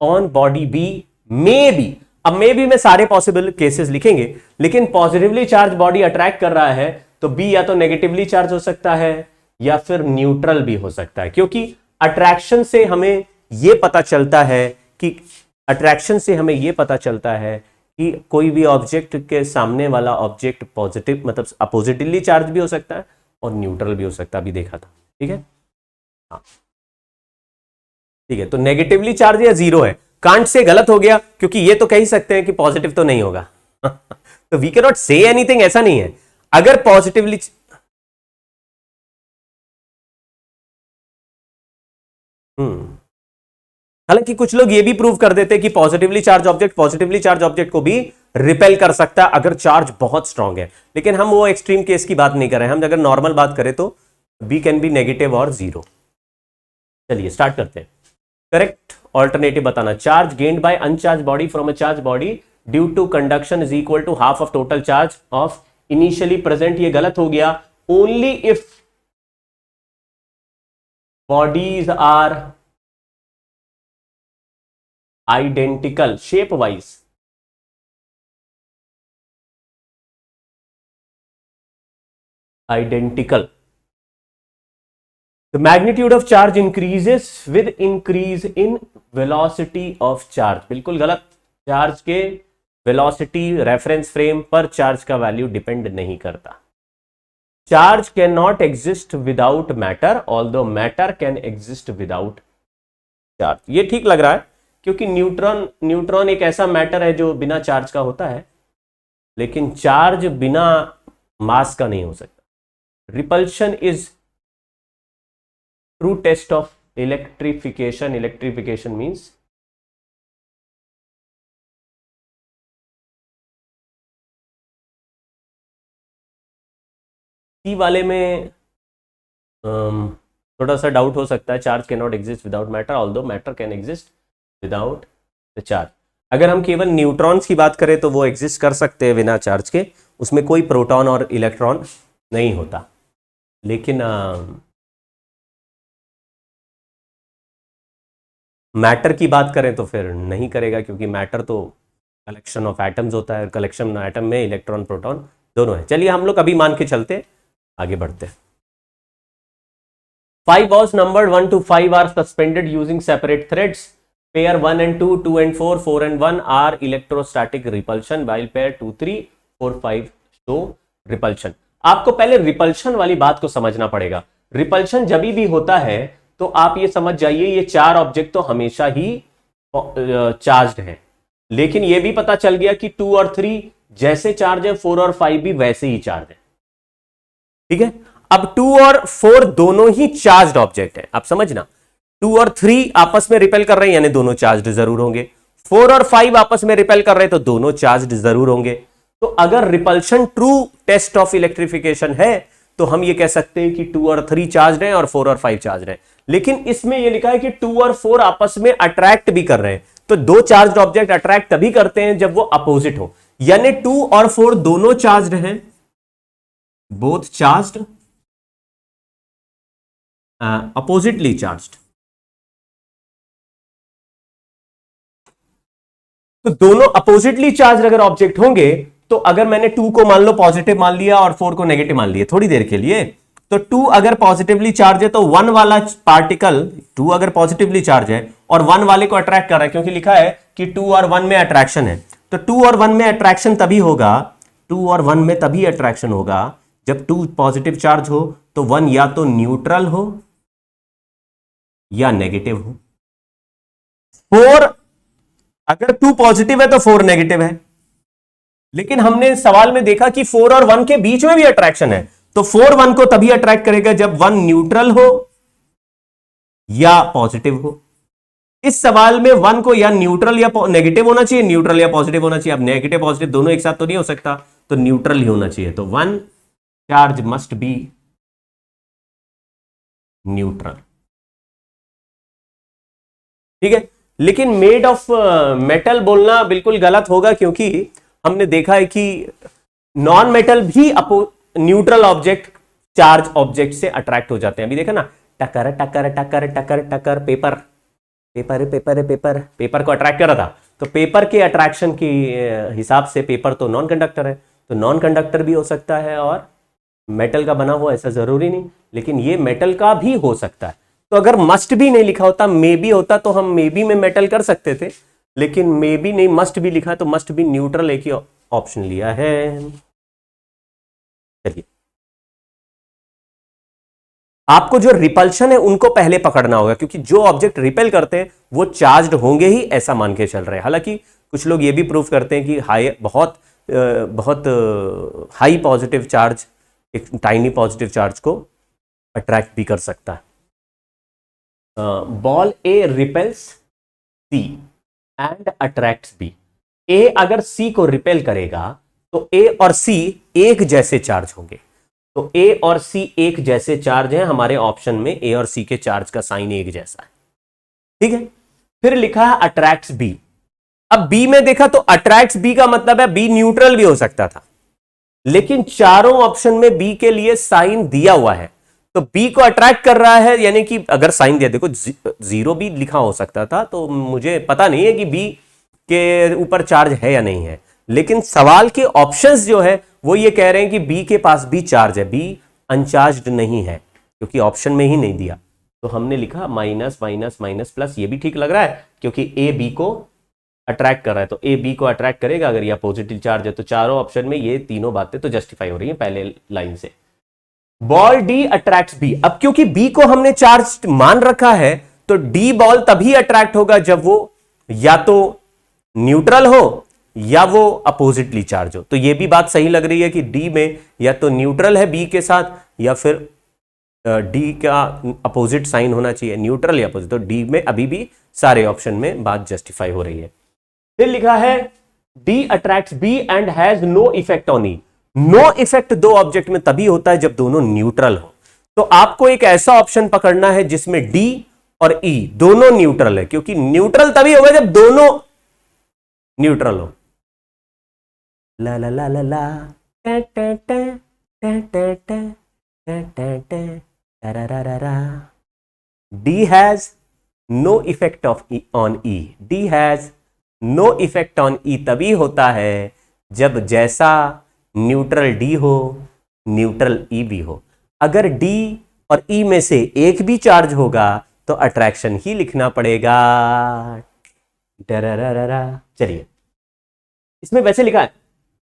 Speaker 1: on body B may be. अब मे बी में सारे पॉसिबल केसेस लिखेंगे, लेकिन पॉजिटिवली चार्ज बॉडी अट्रैक्ट कर रहा है तो बी या तो नेगेटिवली चार्ज हो सकता है या फिर न्यूट्रल भी हो सकता है, क्योंकि अट्रैक्शन से हमें यह पता चलता है कि कि कोई भी ऑब्जेक्ट के सामने वाला ऑब्जेक्ट पॉजिटिव मतलब अपोजिटिवली चार्ज भी हो सकता है और न्यूट्रल भी हो सकता है, अभी देखा था। ठीक है, हाँ ठीक है। तो नेगेटिवली चार्ज या जीरो है, कांट से गलत हो गया, क्योंकि ये तो कह ही सकते हैं कि पॉजिटिव तो नहीं होगा तो we can not say anything, ऐसा नहीं है। अगर पॉजिटिवली हालांकि कुछ लोग ये भी प्रूव कर देते हैं कि पॉजिटिवली चार्ज ऑब्जेक्ट को भी रिपेल कर सकता है अगर चार्ज बहुत स्ट्रांग है, लेकिन हम वो एक्सट्रीम केस की बात नहीं कर रहे हैं। हम अगर नॉर्मल बात करें तो बी कैन बी नेगेटिव और जीरो। चलिए स्टार्ट करते हैं। करेक्ट ऑल्टरनेटिव बताना। Charge gained by uncharged body from a charged body due to conduction is equal to half of total charge of initially present. ये गलत हो गया। Only if bodies are identical shape wise, identical, the magnitude of charge increases with increase in velocity of charge। बिल्कुल गलत। Charge के velocity reference frame पर charge का value depend नहीं करता। Charge can not exist without matter although matter can exist without charge. ये ठीक लग रहा है क्योंकि न्यूट्रॉन एक ऐसा मैटर है जो बिना चार्ज का होता है, लेकिन चार्ज बिना मास का नहीं हो सकता। Repulsion is true test of electrification। electrification means सी वाले में थोड़ा सा डाउट हो सकता है। Charge can not exist without matter although matter can exist without the charge. अगर हम केवल न्यूट्रॉन्स की बात करें तो वो एग्जिस्ट कर सकते हैं बिना चार्ज के, उसमें कोई प्रोटॉन और इलेक्ट्रॉन नहीं होता। लेकिन मैटर की बात करें तो फिर नहीं करेगा, क्योंकि मैटर तो कलेक्शन ऑफ एटम्स होता है, कलेक्शन एटम में इलेक्ट्रॉन प्रोटॉन दोनों है। चलिए हम लोग अभी मान के चलते, आगे बढ़ते हैं। 5 balls numbered 1 to 5 are suspended using separate threads. Pair 1 and 2, 2 and 4, 4 and 1 are electrostatic repulsion, while pair 2, 3, 4, 5 show repulsion। आपको पहले रिपल्शन वाली बात को समझना पड़ेगा। रिपल्शन जब भी होता है तो आप ये समझ जाइए ये चार ऑब्जेक्ट तो हमेशा ही चार्ज्ड है, लेकिन ये भी पता चल गया कि 2 और 3 जैसे चार्ज है 4 और 5 भी वैसे ही चार्ज है। ठीक है, अब 2 और 4 दोनों ही चार्ज्ड ऑब्जेक्ट है। आप समझना, 2 और 3 आपस में रिपेल कर रहे हैं यानी दोनों चार्ज्ड जरूर होंगे। 4 और 5 आपस में रिपेल कर रहे हैं तो दोनों चार्ज्ड जरूर होंगे। तो अगर repulsion true test of electrification है तो हम ये कह सकते हैं कि 2 और 3 चार्ज्ड हैं और 4 और 5 चार्ज्ड हैं। लेकिन इसमें यह लिखा है कि 2 और 4 आपस में अट्रैक्ट भी कर रहे हैं, तो दो चार्ज्ड ऑब्जेक्ट अट्रैक्ट तभी करते हैं जब वो अपोजिट हो, यानी 2 और 4 दोनों चार्ज्ड हैं, बोथ चार्ज्ड, अपोजिटली चार्ज्ड। तो दोनों अपोजिटली चार्ज अगर ऑब्जेक्ट होंगे तो अगर मैंने 2 को मान लो पॉजिटिव मान लिया और 4 को नेगेटिव मान लिया थोड़ी देर के लिए, तो 2 अगर पॉजिटिवली चार्ज है तो 1 वाला पार्टिकल, 2 अगर पॉजिटिवली चार्ज है और 1 वाले को अट्रैक्ट कर रहा है, क्योंकि लिखा है कि 2 और 1 में अट्रैक्शन है, तो 2 और 1 में अट्रैक्शन तभी होगा, 2 और 1 में तभी अट्रैक्शन होगा जब 2 पॉजिटिव चार्ज हो, तो 1 या तो न्यूट्रल हो या नेगेटिव हो। 4 अगर 2 पॉजिटिव है तो 4 नेगेटिव है, लेकिन हमने सवाल में देखा कि 4 और 1 के बीच में भी अट्रैक्शन है, तो 4 1 को तभी अट्रैक्ट करेगा जब 1 न्यूट्रल हो या पॉजिटिव हो। इस सवाल में 1 को या न्यूट्रल या नेगेटिव होना चाहिए, न्यूट्रल या पॉजिटिव होना चाहिए। अब नेगेटिव पॉजिटिव दोनों एक साथ तो नहीं हो सकता, तो न्यूट्रल ही होना चाहिए, तो 1 चार्ज मस्ट बी न्यूट्रल। ठीक है, लेकिन मेड ऑफ मेटल बोलना बिल्कुल गलत होगा, क्योंकि हमने देखा है कि नॉन मेटल भी न्यूट्रल ऑब्जेक्ट चार्ज ऑब्जेक्ट से अट्रैक्ट हो जाते हैं। अभी देखा ना, टकर टकर टकर टकर टकर, paper paper paper paper paper को अट्रैक्ट कर रहा था, तो पेपर के अट्रैक्शन के हिसाब से पेपर तो नॉन कंडक्टर है, तो नॉन कंडक्टर भी हो सकता है और मेटल का बना हुआ ऐसा जरूरी नहीं, लेकिन ये मेटल का भी हो सकता है। तो अगर मस्ट भी नहीं लिखा होता, मे बी होता, तो हम मे बी में मेटल कर सकते थे, लेकिन मे बी नहीं, मस्ट भी लिखा, तो मस्ट भी न्यूट्रल एक ही ऑप्शन लिया है। चलिए, आपको जो रिपल्शन है उनको पहले पकड़ना होगा, क्योंकि जो ऑब्जेक्ट रिपेल करते हैं वो चार्ज्ड होंगे ही, ऐसा मान के चल रहे हैं। हालांकि कुछ लोग ये भी प्रूव करते हैं कि बहुत हाई पॉजिटिव चार्ज एक टाइनी पॉजिटिव चार्ज को अट्रैक्ट भी कर सकता है। Ball A repels C and attracts B. A अगर सी को रिपेल करेगा तो ए और सी एक जैसे चार्ज होंगे। तो ए और सी एक जैसे चार्ज हैं, हमारे ऑप्शन में ए और सी के चार्ज का साइन एक जैसा है। ठीक है, फिर लिखा है अट्रैक्ट्स बी। अब बी में देखा तो अट्रैक्ट्स बी का मतलब है बी न्यूट्रल भी हो सकता था, लेकिन चारों ऑप्शन में बी के लिए साइन दिया हुआ है, तो बी को अट्रैक्ट कर रहा है, यानी कि अगर साइन दिया, देखो जीरो भी लिखा हो सकता था, तो मुझे पता नहीं है कि बी के ऊपर चार्ज है या नहीं है, लेकिन सवाल के ऑप्शंस जो है वो ये कह रहे हैं कि बी के पास भी चार्ज है, बी अनचार्ज्ड नहीं है, क्योंकि ऑप्शन में ही नहीं दिया। तो हमने लिखा माइनस माइनस माइनस प्लस, ये भी ठीक लग रहा है क्योंकि ए बी को अट्रैक्ट कर रहा है, तो ए बी को अट्रैक्ट करेगा अगर ये पॉजिटिव चार्ज है। तो चारों ऑप्शन में ये तीनों बातें तो जस्टिफाई हो रही हैं पहले लाइन से। Ball D attracts B. अब क्योंकि बी को हमने चार्ज मान रखा है, तो डी बॉल तभी अट्रैक्ट होगा जब वो या तो न्यूट्रल हो या वो अपोजिटली चार्ज हो। तो ये भी बात सही लग रही है कि डी में या तो न्यूट्रल है बी के साथ, या फिर डी का अपोजिट साइन होना चाहिए, न्यूट्रल या अपोजिट। तो डी में अभी भी सारे ऑप्शन में बात जस्टिफाई हो रही है। फिर लिखा है D attracts B and has no effect on E. No effect दो ऑब्जेक्ट में तभी होता है जब दोनों न्यूट्रल हो। तो आपको एक ऐसा ऑप्शन पकड़ना है जिसमें डी और ई दोनों न्यूट्रल है, क्योंकि न्यूट्रल तभी होगा जब दोनों न्यूट्रल हो। ला ला ला ला ला टे टे टे टे टे टे टे टे टे। D has no effect on E. D has no effect on E तभी होता है जब जैसा न्यूट्रल डी हो न्यूट्रल ई भी हो। अगर डी और ई में से एक भी चार्ज होगा तो अट्रैक्शन ही लिखना पड़ेगा। चलिए, इसमें वैसे लिखा है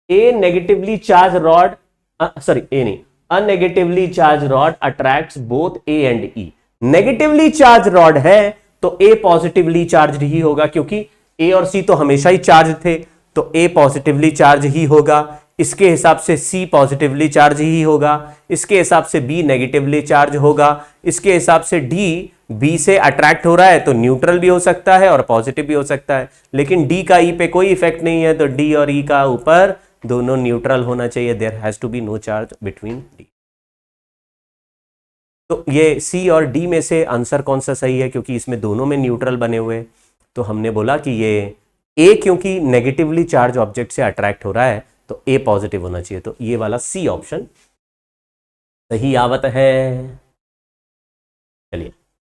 Speaker 1: a negatively charge rod, sorry a नहीं, a negatively charge rod attracts both A and E. Negatively charge rod है तो ए पॉजिटिवली चार्ज ही होगा, क्योंकि ए और सी तो हमेशा ही चार्ज थे, तो ए पॉजिटिवली चार्ज ही होगा। इसके हिसाब से सी पॉजिटिवली चार्ज ही होगा, इसके हिसाब से बी नेगेटिवली चार्ज होगा, इसके हिसाब से डी बी से अट्रैक्ट हो रहा है तो न्यूट्रल भी हो सकता है और पॉजिटिव भी हो सकता है, लेकिन डी का ई पे कोई इफेक्ट नहीं है, तो डी और ई का ऊपर दोनों न्यूट्रल होना चाहिए। There has to be no charge between D. तो ये सी और डी में से आंसर कौन सा सही है, क्योंकि इसमें दोनों में न्यूट्रल बने हुए, तो हमने बोला कि ये ए क्योंकि नेगेटिवली चार्ज ऑब्जेक्ट से अट्रैक्ट हो रहा है तो ए पॉजिटिव होना चाहिए, तो ये वाला सी ऑप्शन सही आवत है। चलिए,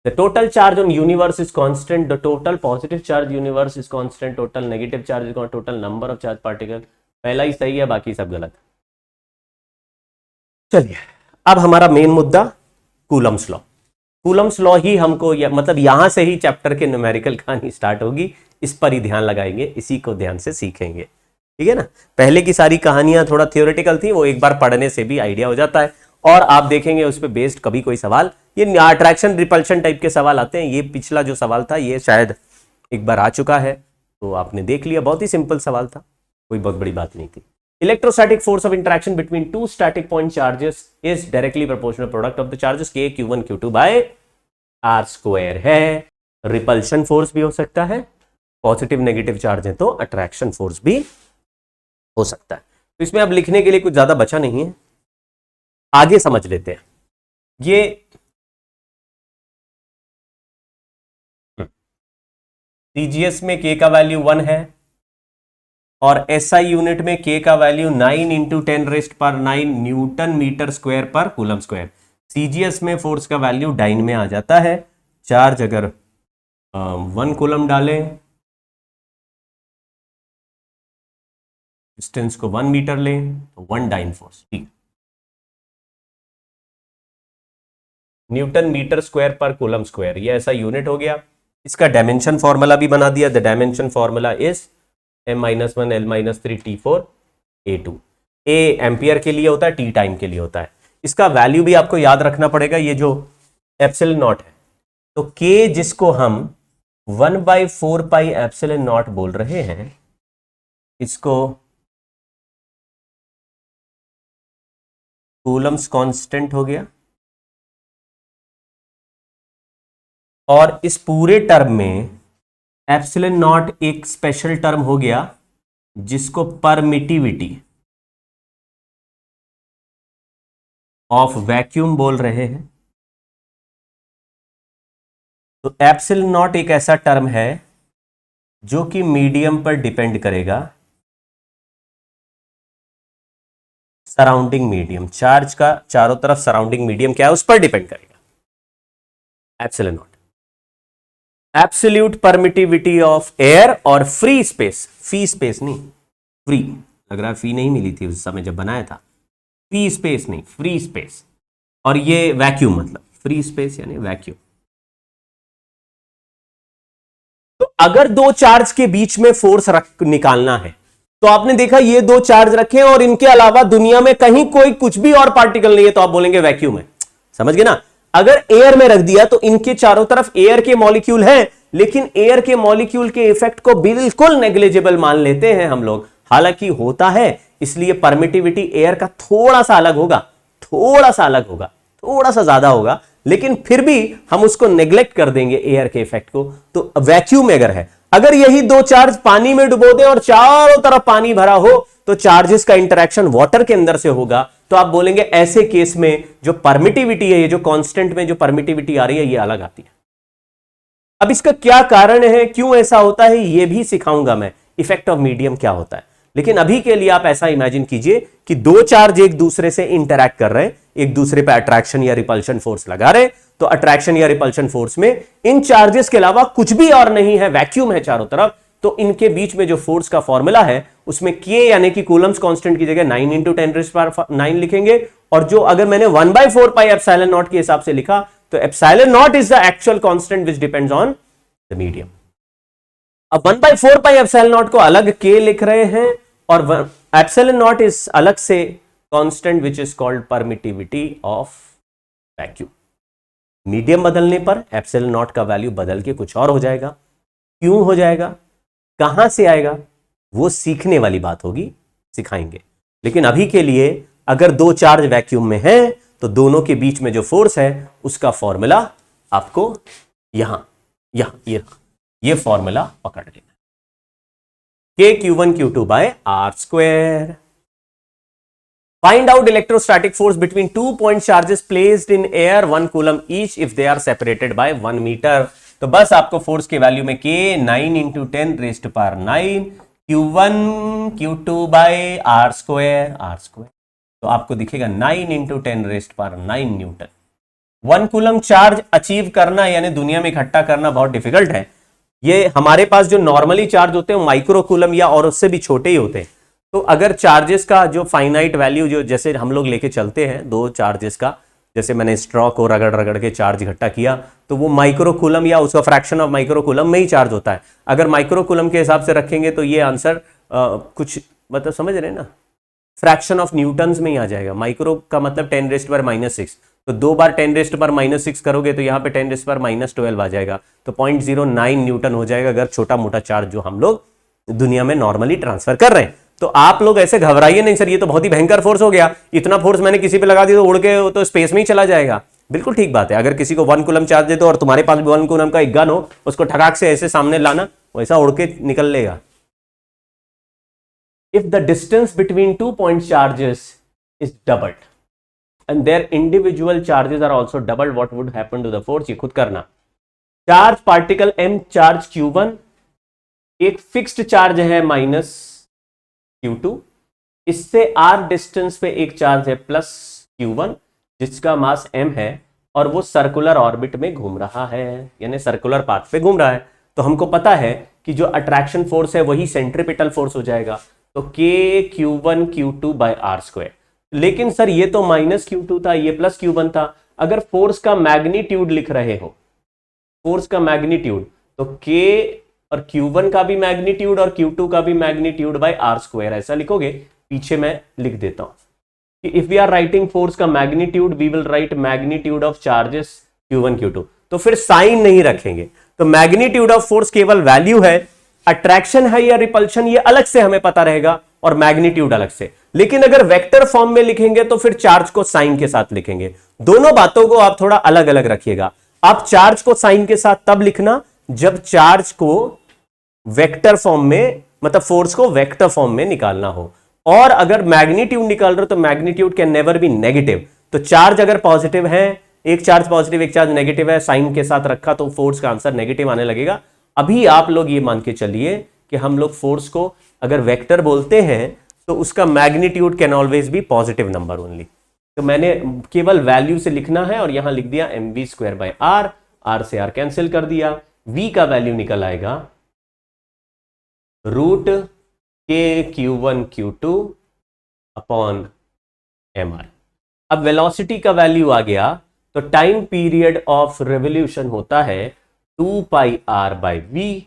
Speaker 1: the total charge on universe is constant, the total positive charge universe is constant, total negative charge is total number of charge particle. पहला ही सही है, बाकी सब गलत। चलिए, अब हमारा मेन मुद्दा कूलम्स लॉ। कूलम्स लॉ ही हमको मतलब यहां से ही चैप्टर के न्यूमेरिकल कहानी स्टार्ट होगी, इस पर ही ध्यान लगाएंगे, इसी को ध्यान से सीखेंगे, ठीक है ना। पहले की सारी कहानियां थोड़ा थियोरेटिकल थी, वो एक बार पढ़ने से भी आइडिया हो जाता है, और आप देखेंगे उस पर बेस्ड कभी कोई सवाल, ये अट्रैक्शन रिपल्शन टाइप के सवाल आते हैं। ये पिछला जो सवाल था ये शायद एक बार आ चुका है, तो आपने देख लिया, बहुत ही सिंपल सवाल था, कोई बहुत बड़ी बात नहीं थी। Electrostatic force of interaction between two static point charges is directly proportional product of the charges k q1 q2 by r square है। रिपल्शन फोर्स भी हो सकता है, पॉजिटिव नेगेटिव चार्ज है तो अट्रैक्शन फोर्स भी हो सकता है। तो इसमें अब लिखने के लिए कुछ ज्यादा बचा नहीं है, आगे समझ लेते हैं। ये सीजीएस में k का वैल्यू 1 है और एसआई यूनिट में k का value 9 into 10⁻⁹ newton metre square पर कूलम स्क्वायर। सीजीएस में फोर्स का वैल्यू डाइन में आ जाता है। चार्ज अगर 1 कूलम डालें, डिस्टेंस को 1 मीटर लें तो 1 डाइन फोर्स, ठीक। न्यूटन मीटर स्क्वायर पर कूलम स्क्वायर, ये ऐसा यूनिट हो गया। इसका डायमेंशन फॉर्मूला भी बना दिया। The dimension formula is m-1 l-3 t4 a2। A ampere के लिए होता है, टी टाइम के लिए होता है। इसका वैल्यू भी आपको याद रखना पड़ेगा, ये जो एप्सिलॉन नॉट है, तो k जिसको हम 1/4 पाई एप्सिलॉन नॉट बोल रहे हैं, इसको कूलम्स कांस्टेंट हो गया, और इस पूरे टर्म में एप्सिलॉन नॉट एक स्पेशल टर्म हो गया जिसको परमिटिविटी ऑफ वैक्यूम बोल रहे हैं। तो एप्सिलॉन नॉट एक ऐसा टर्म है जो कि मीडियम पर डिपेंड करेगा, सराउंडिंग मीडियम, चार्ज का चारों तरफ सराउंडिंग मीडियम क्या है उस पर डिपेंड करेगा epsilon not. Absolute permittivity of air और फ्री स्पेस, फी स्पेस नहीं, फ्री, लग रहा फी नहीं मिली थी उस समय जब बनाया था, फी स्पेस नहीं, फ्री स्पेस। और ये वैक्यूम, मतलब फ्री स्पेस यानी वैक्यूम। तो अगर दो चार्ज के बीच में फोर्स निकालना है तो आपने देखा ये दो चार्ज रखे और इनके अलावा दुनिया में कहीं कोई कुछ भी और पार्टिकल नहीं है तो आप बोलेंगे वैक्यूम है, समझ गए ना। अगर एयर में रख दिया तो इनके चारों तरफ एयर के मॉलिक्यूल हैं, लेकिन एयर के मॉलिक्यूल के इफेक्ट को बिल्कुल नेग्लिजिबल मान लेते हैं हम लोग, हालांकि होता है। इसलिए परमिटिविटी एयर का थोड़ा सा अलग होगा, थोड़ा सा अलग होगा, थोड़ा सा ज्यादा होगा, लेकिन फिर भी हम उसको नेग्लेक्ट कर देंगे एयर के इफेक्ट को। तो वैक्यूम अगर है, अगर यही दो चार्ज पानी में डुबो दें और चारों तरफ पानी भरा हो तो चार्जेस का इंटरेक्शन वाटर के अंदर से होगा, तो आप बोलेंगे ऐसे केस में जो परमिटिविटी है, ये जो कांस्टेंट में जो परमिटिविटी आ रही है ये अलग आती है। अब इसका क्या कारण है, क्यों ऐसा होता है, ये भी सिखाऊंगा मैं, इफेक्ट ऑफ मीडियम क्या होता है। लेकिन अभी के लिए आप ऐसा इमेजिन कीजिए कि दो चार्ज एक दूसरे से इंटरैक्ट कर रहे हैं, एक दूसरे पे अट्रैक्शन या रिपल्शन फोर्स लगा रहे हैं। तो अट्रैक्शन या रिपल्शन फोर्स में इन चार्जेस के अलावा कुछ भी और नहीं है, वैक्यूम है चारों तरफ। तो इनके बीच में जो फोर्स का फॉर्मूला है उसमें के यानी कि कूलम्स कांस्टेंट की जगह 9 × 10⁻⁹ लिखेंगे। और जो अगर मैंने 1/4 पाई एप्सिलॉन नॉट के हिसाब से लिखा तो epsilon not is the actual constant which depends on the medium. अब 1/4 पाई एप्सिलॉन नॉट को अलग के लिख रहे हैं और एप्सिलॉन नॉट इज अलग से constant which is called permittivity of vacuum. Medium बदलने पर एप्सिलॉन नॉट का वैल्यू बदल के कुछ और हो जाएगा। क्यों हो जाएगा, कहां से आएगा, वो सीखने वाली बात होगी, सिखाएंगे। लेकिन अभी के लिए अगर दो चार्ज वैक्यूम में है तो दोनों के बीच में जो फोर्स है उसका फॉर्मूला आपको ये फॉर्मूला पकड़ लेना, Q1 Q2 by R²। Find out electrostatic force between 2 point charges placed in air 1 coulomb each if they are separated by 1 meter। तो बस आपको फोर्स के वैल्यू में K 9 × 10⁹ Q1 Q2 by R²। तो आपको दिखेगा 9 × 10⁻⁹ न्यूटन। 1 कूलम चार्ज अचीव करना यानी दुनिया में इकट्ठा करना बहुत डिफिकल्ट है। ये हमारे पास जो नॉर्मली चार्ज होते हैं माइक्रो कूलम या और उससे भी छोटे ही होते हैं। तो अगर चार्जेस का जो फाइनाइट वैल्यू जो जैसे हम लोग लेके चलते हैं दो चार्जेस का, जैसे मैंने स्ट्रॉ को रगड़ रगड़ के चार्ज इकट्ठा किया तो वो माइक्रो कूलम या उसका फ्रैक्शन ऑफ माइक्रो कूलम में ही चार्ज होता है। अगर माइक्रो कूलम के हिसाब से रखेंगे तो ये आंसर कुछ मतलब समझ रहे हैं ना, फ्रैक्शन ऑफ न्यूटन्स में ही आ जाएगा। माइक्रो का मतलब 10⁻⁻⁶, तो 2 बार 10⁻⁻6 करोगे तो यहाँ पे 10⁻⁻12 आ जाएगा, तो 0.09 न्यूटन हो जाएगा अगर छोटा मोटा चार्ज जो हम लोग दुनिया में नॉर्मली ट्रांसफर कर रहे हैं। तो आप लोग ऐसे घबराइए नहीं, सर ये तो बहुत ही भयंकर फोर्स हो गया, इतना फोर्स मैंने किसी पे लगा दिया तो उड़ के तो स्पेस में ही चला जाएगा। बिल्कुल ठीक बात है, अगर किसी को 1 कूलम चार्ज दे दो और तुम्हारे पास भी 1 कूलम का एक गन हो, उसको ठगाक से ऐसे सामने लाना, वैसा उड़ के निकल लेगा। If the distance between 2 point charges is doubled and their individual charges are also doubled, what would happen to the force? ये खुद करना। Charge particle m charge Q1, एक फिक्स्ड चार्ज है -Q2, इससे r डिस्टेंस पे एक charge है +Q1 जिसका मास m है और वो सर्कुलर ऑर्बिट में घूम रहा है, यानी सर्कुलर पाथ पे घूम रहा है। तो हमको पता है कि जो अट्रैक्शन फोर्स है वही सेंट्रीपिटल फोर्स हो जाएगा, तो K Q1 Q2 by R²। लेकिन सर ये तो -Q2 था, ये +Q1 था। अगर फोर्स का मैग्नीट्यूड लिख रहे हो, फोर्स का मैग्नीट्यूड, तो K और Q1 का भी मैग्नीट्यूड और Q2 का भी मैग्नीट्यूड बाय R², ऐसा लिखोगे। पीछे मैं लिख देता हूं कि if we are writing force का magnitude we will write magnitude of charges Q1 Q2, तो फिर साइन नहीं रखेंगे। तो मैग्नीट्यूड ऑफ फोर्स केवल वैल्यू है, अट्रैक्शन है या रिपल्शन ये अलग से हमें पता रहेगा और मैग्नीट्यूड अलग से। लेकिन अगर वेक्टर फॉर्म में लिखेंगे तो फिर चार्ज को साइन के साथ लिखेंगे। दोनों बातों को आप थोड़ा अलग अलग रखिएगा। आप चार्ज को साइन के साथ तब लिखना जब चार्ज को वेक्टर फॉर्म में, मतलब फोर्स को वेक्टर फॉर्म में निकालना हो। और अगर मैग्नीट्यूड निकाल रहे हो तो magnitude can never be negative. तो चार्ज अगर पॉजिटिव है, एक चार्ज पॉजिटिव एक चार्ज नेगेटिव है, साइन के साथ रखा तो फोर्स का आंसर नेगेटिव आने लगेगा। अभी आप लोग ये मान के चलिए कि हम लोग फोर्स को अगर वेक्टर बोलते हैं तो उसका magnitude can always be positive number only. तो मैंने केवल वैल्यू से लिखना है और यहां लिख दिया mv²/r, r से r कैंसिल कर दिया, v का वैल्यू निकल आएगा √k⁴q1 q2 अपॉन mr। अब वेलोसिटी का वैल्यू आ गया तो टाइम पीरियड ऑफ रेवोल्यूशन होता है 2πr/v,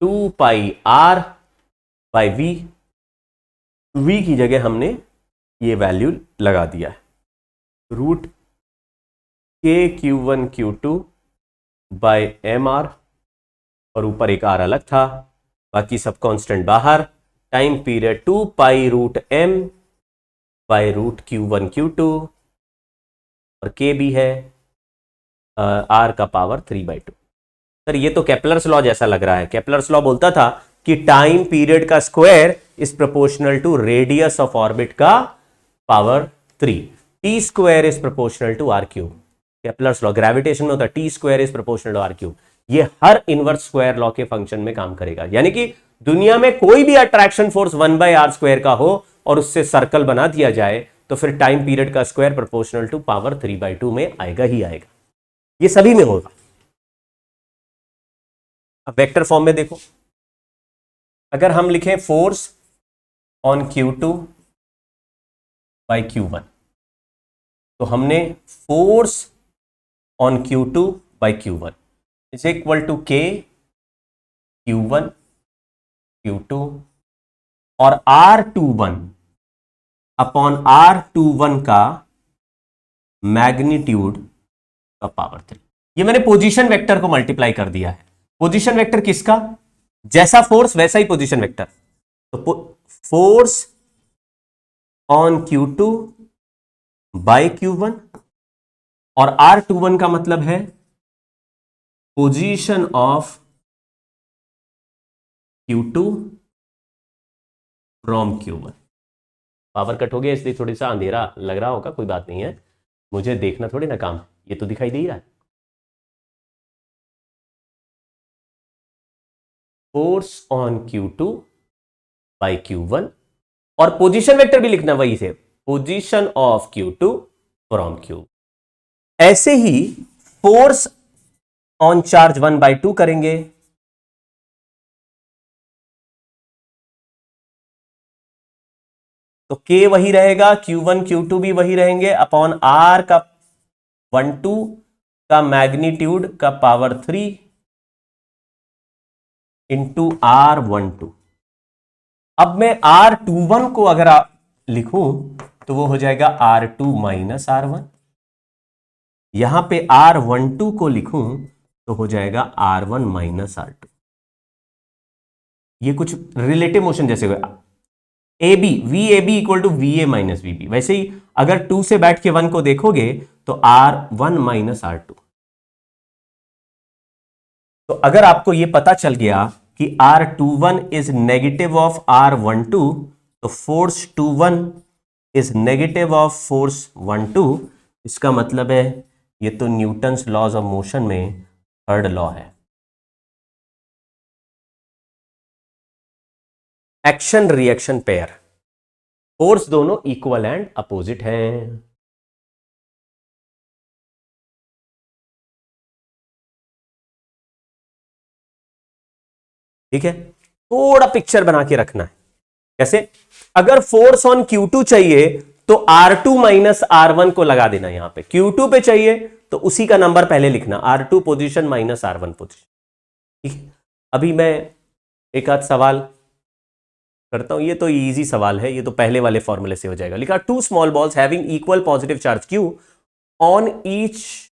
Speaker 1: 2πr/v, v की जगह हमने ये वैल्यू लगा दिया है √k⁴q1 q2/mr, और ऊपर एक r अलग था, बाकी सब कांस्टेंट बाहर। टाइम पीरियड 2π√m/√q1 q2, और k भी है r का पावर 3/2। सर ये तो केपलर्स लॉ जैसा लग रहा है। केपलर्स लॉ बोलता था कि टाइम पीरियड का square is proportional to radius of orbit का power 3, t² is proportional to r³। Kepler's law gravitation में होता है t² is proportional to r³। ये हर इनवर्स स्क्वायर लॉ के फंक्शन में काम करेगा। यानी कि दुनिया में कोई भी अट्रैक्शन फोर्स 1/r² का हो और उससे सर्कल बना दिया जाए तो फिर टाइम पीरियड का स्क्वायर प्रोपोर्शनल टू पावर 3/2 में आएगा ही आएगा। ये सभी में होगा। अब वेक्टर फॉर्म में देखो, अगर हम लिखें फोर्स ऑन q2/q1, तो हमने force on q2/q1 is equal to k⁴q1 q2 और r21 अपॉन r21 का मैग्नीट्यूड का पावर 3। ये मैंने पोजीशन वेक्टर को मल्टीप्लाई कर दिया है। पोजीशन वेक्टर किसका? जैसा फोर्स वैसा ही पोजीशन वेक्टर। तो फोर्स ऑन q2/q1 और r21 का मतलब है position of q2 from q1। Power cut हो गया इसलिए थोड़ी सा अंधेरा लग रहा होगा, कोई बात नहीं है, मुझे देखना थोड़ी ना काम, ये तो दिखाई दे रहा है। फोर्स ऑन q2/q1 और पोजीशन वेक्टर भी लिखना वही से, position of q2 from q। ऐसे ही फोर्स ऑन चार्ज 1/2 करेंगे, तो k वही रहेगा, q1 q2 भी वही रहेंगे, अपॉन r का 12 का मैग्नीट्यूड का पावर 3 इंटू r12। अब मैं r21 को अगर आप लिखूं तो वो हो जाएगा r2 माइनस r1। यहां पे r12 को लिखूं तो हो जाएगा r1 माइनस r2। ये कुछ रिलेटिव मोशन जैसे हुआ, AB VAB equal to VA minus VB। वैसे ही अगर 2 से बैठ के 1 को देखोगे तो R1 माइनस R2। तो अगर आपको यह पता चल गया कि R21 is negative of R12, तो force 21 is negative of force 12। इसका मतलब है ये तो न्यूटन्स लॉज ऑफ मोशन में थर्ड लॉ है। एक्शन रिएक्शन पेयर, फोर्स दोनों इक्वल एंड अपोजिट हैं। ठीक है, थोड़ा पिक्चर बना के रखना है। कैसे? अगर फोर्स ऑन Q2 चाहिए तो R2 माइनस R1 को लगा देना। यहां पे Q2 पे चाहिए तो उसी का नंबर पहले लिखना, R2 position minus R1 position. ठीक है, अभी मैं एक आध सवाल करता हूं, ये तो इजी सवाल है, ये तो पहले वाले फॉर्मूले से हो जाएगा। लिखा 2 small balls having equal positive charge Q on each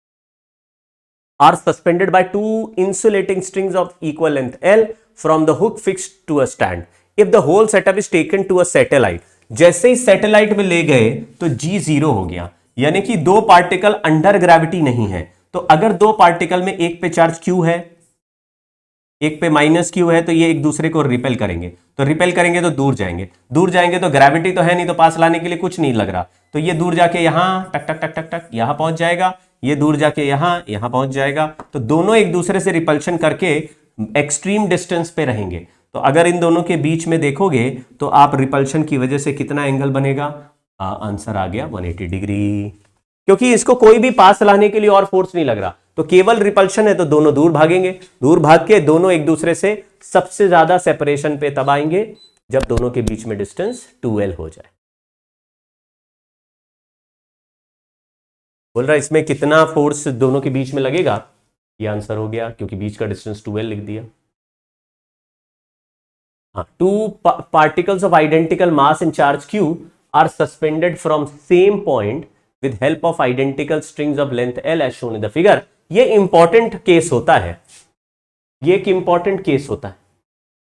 Speaker 1: are suspended by 2 insulating strings of equal length L from the hook fixed to a stand. If the whole setup is taken to a satellite, जैसे ही satellite में ले गए तो G 0 हो गया, यानी कि 2 particle under gravity नहीं है। तो अगर 2 पार्टिकल में एक पे चार्ज Q है एक पे माइनस क्यू है तो ये एक दूसरे को रिपेल करेंगे, तो रिपेल करेंगे तो दूर जाएंगे, दूर जाएंगे तो ग्रेविटी तो है नहीं, तो पास लाने के लिए कुछ नहीं लग रहा, तो ये दूर जाके यहां टक टक टक टक टक यहां पहुंच जाएगा, ये दूर जाके यहां पहुंच जाएगा, तो दोनों एक दूसरे से रिपल्शन करके एक्सट्रीम डिस्टेंस पे रहेंगे। तो अगर इन दोनों के बीच में देखोगे तो आप रिपल्शन की वजह से कितना एंगल बनेगा, आंसर आ गया 180 डिग्री, क्योंकि इसको कोई भी पास लाने के लिए और फोर्स नहीं लग रहा, तो केवल रिपल्शन है, तो दोनों दूर भागेंगे, दूर भाग के दोनों एक दूसरे से सबसे ज्यादा सेपरेशन पे तब आएंगे जब दोनों के बीच में डिस्टेंस 2l हो जाए। बोल रहा इसमें कितना फोर्स दोनों के बीच में लगेगा, ये आंसर हो गया क्योंकि बीच का डिस्टेंस 2l लिख दिया। हाँ, two particles of identical mass and charge q are suspended from same point with help of identical strings of length L as shown in the figure। ये इंपॉर्टेंट केस होता है, ये एक इंपॉर्टेंट केस होता है,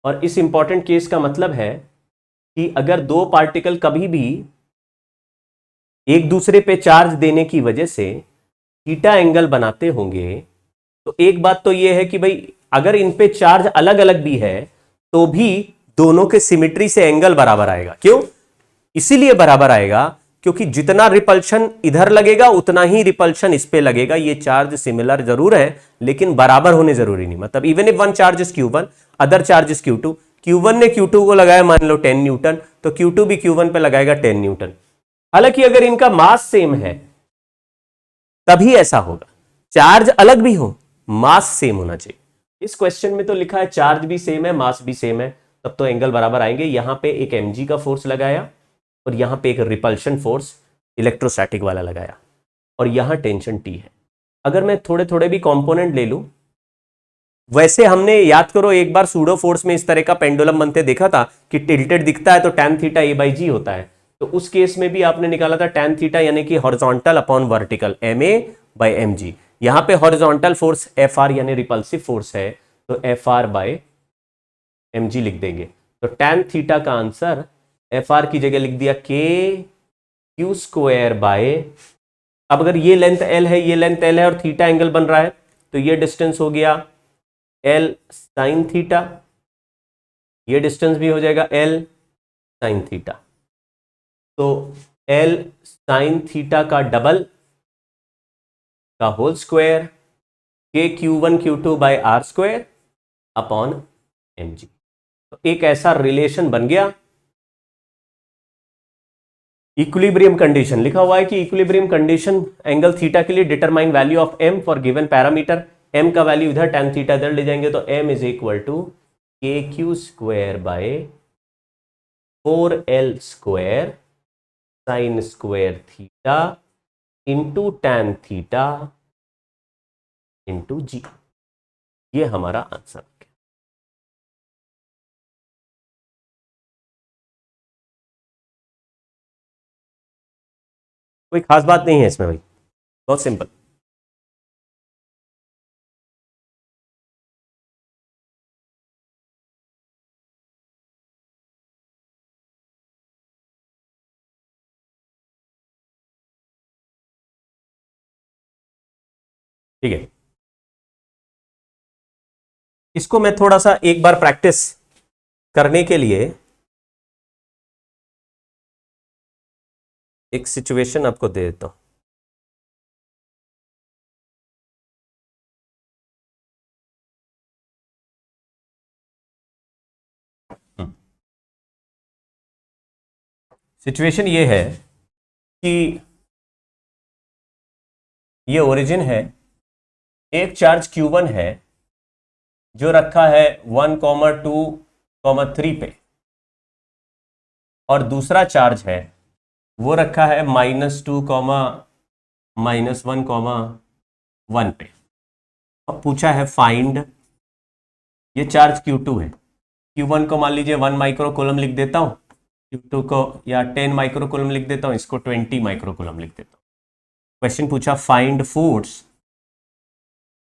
Speaker 1: और इस इंपॉर्टेंट केस का मतलब है कि अगर दो पार्टिकल कभी भी एक दूसरे पे चार्ज देने की वजह से थीटा एंगल बनाते होंगे, तो एक बात तो ये है कि भाई अगर इन पे चार्ज अलग अलग भी है तो भी दोनों के सिमेट्री से एंगल बराबर आएगा। क्यों? इसीलिए बराबर आएगा क्योंकि जितना रिपल्शन इधर लगेगा उतना ही रिपल्शन इस पे लगेगा। ये चार्ज सिमिलर जरूर है लेकिन बराबर होने जरूरी नहीं। मतलब even if one charge is Q1 other charge is Q2, Q1 ने Q2 को लगाया मान लो 10 न्यूटन, तो Q2 भी Q1 पे लगाएगा 10 न्यूटन। हालांकि अगर इनका मास सेम है तभी ऐसा होगा, चार्ज अलग भी हो मास सेम होना चाहिए। इस क्वेश्चन में तो लिखा है चार्ज भी सेम है मास भी सेम है, तब तो एंगल बराबर आएंगे। यहां पे एक mg का फोर्स लगाया और यहां पे एक रिपल्शन फोर्स इलेक्ट्रोस्टैटिक वाला लगाया और यहां टेंशन T है। अगर मैं थोड़े थोड़े भी कंपोनेंट ले लूं, वैसे हमने याद करो एक बार सूडो फोर्स में इस तरह का पेंडुलम बनते देखा था कि टिल्टेड दिखता है तो tan थीटा a/g होता है, तो उस केस में भी आपने निकाला था tan थीटा यानी कि हॉरिजॉन्टल अपॉन वर्टिकल ma/mg। यहां पे हॉरिजॉन्टल फोर्स Fr यानी रिपल्सिव फोर्स है तो Fr/mg लिख देंगे। तो tan थीटा का आंसर Fr की जगह लिख दिया kq²/। अब अगर ये लेंथ L है ये लेंथ L है और थीटा एंगल बन रहा है तो ये डिस्टेंस हो गया L sin थीटा, ये डिस्टेंस भी हो जाएगा L sin थीटा। तो L sin थीटा का डबल का whole square kq1q2/r² upon mg। तो एक ऐसा रिलेशन बन गया। इक्विलिब्रियम कंडीशन लिखा हुआ है कि इक्विलिब्रियम कंडीशन एंगल थीटा के लिए determine value of m for given parameter. m का वैल्यू इधर tan थीटा इधर ले जाएंगे तो m is equal to kq²/4l² sine square theta into tan theta into g। ये हमारा आंसर है। कोई खास बात नहीं है इसमें भाई, बहुत सिंपल। ठीक है, इसको मैं थोड़ा सा एक बार प्रैक्टिस करने के लिए एक सिचुएशन आपको दे देता हूं। सिचुएशन ये है कि ये ओरिजिन है, एक चार्ज Q1 है जो रखा है 1, 2, 3 पे, और दूसरा चार्ज है वो रखा है -2, -1, 1 पे। अब पूछा है फाइंड, ये चार्ज Q2 है, Q1 को मान लीजिए 1 माइक्रोकूलम लिख देता हूं, Q2 को या 10 माइक्रोकूलम लिख देता हूं, इसको 20 माइक्रोकूलम लिख देता हूं। क्वेश्चन पूछा फाइंड फोर्स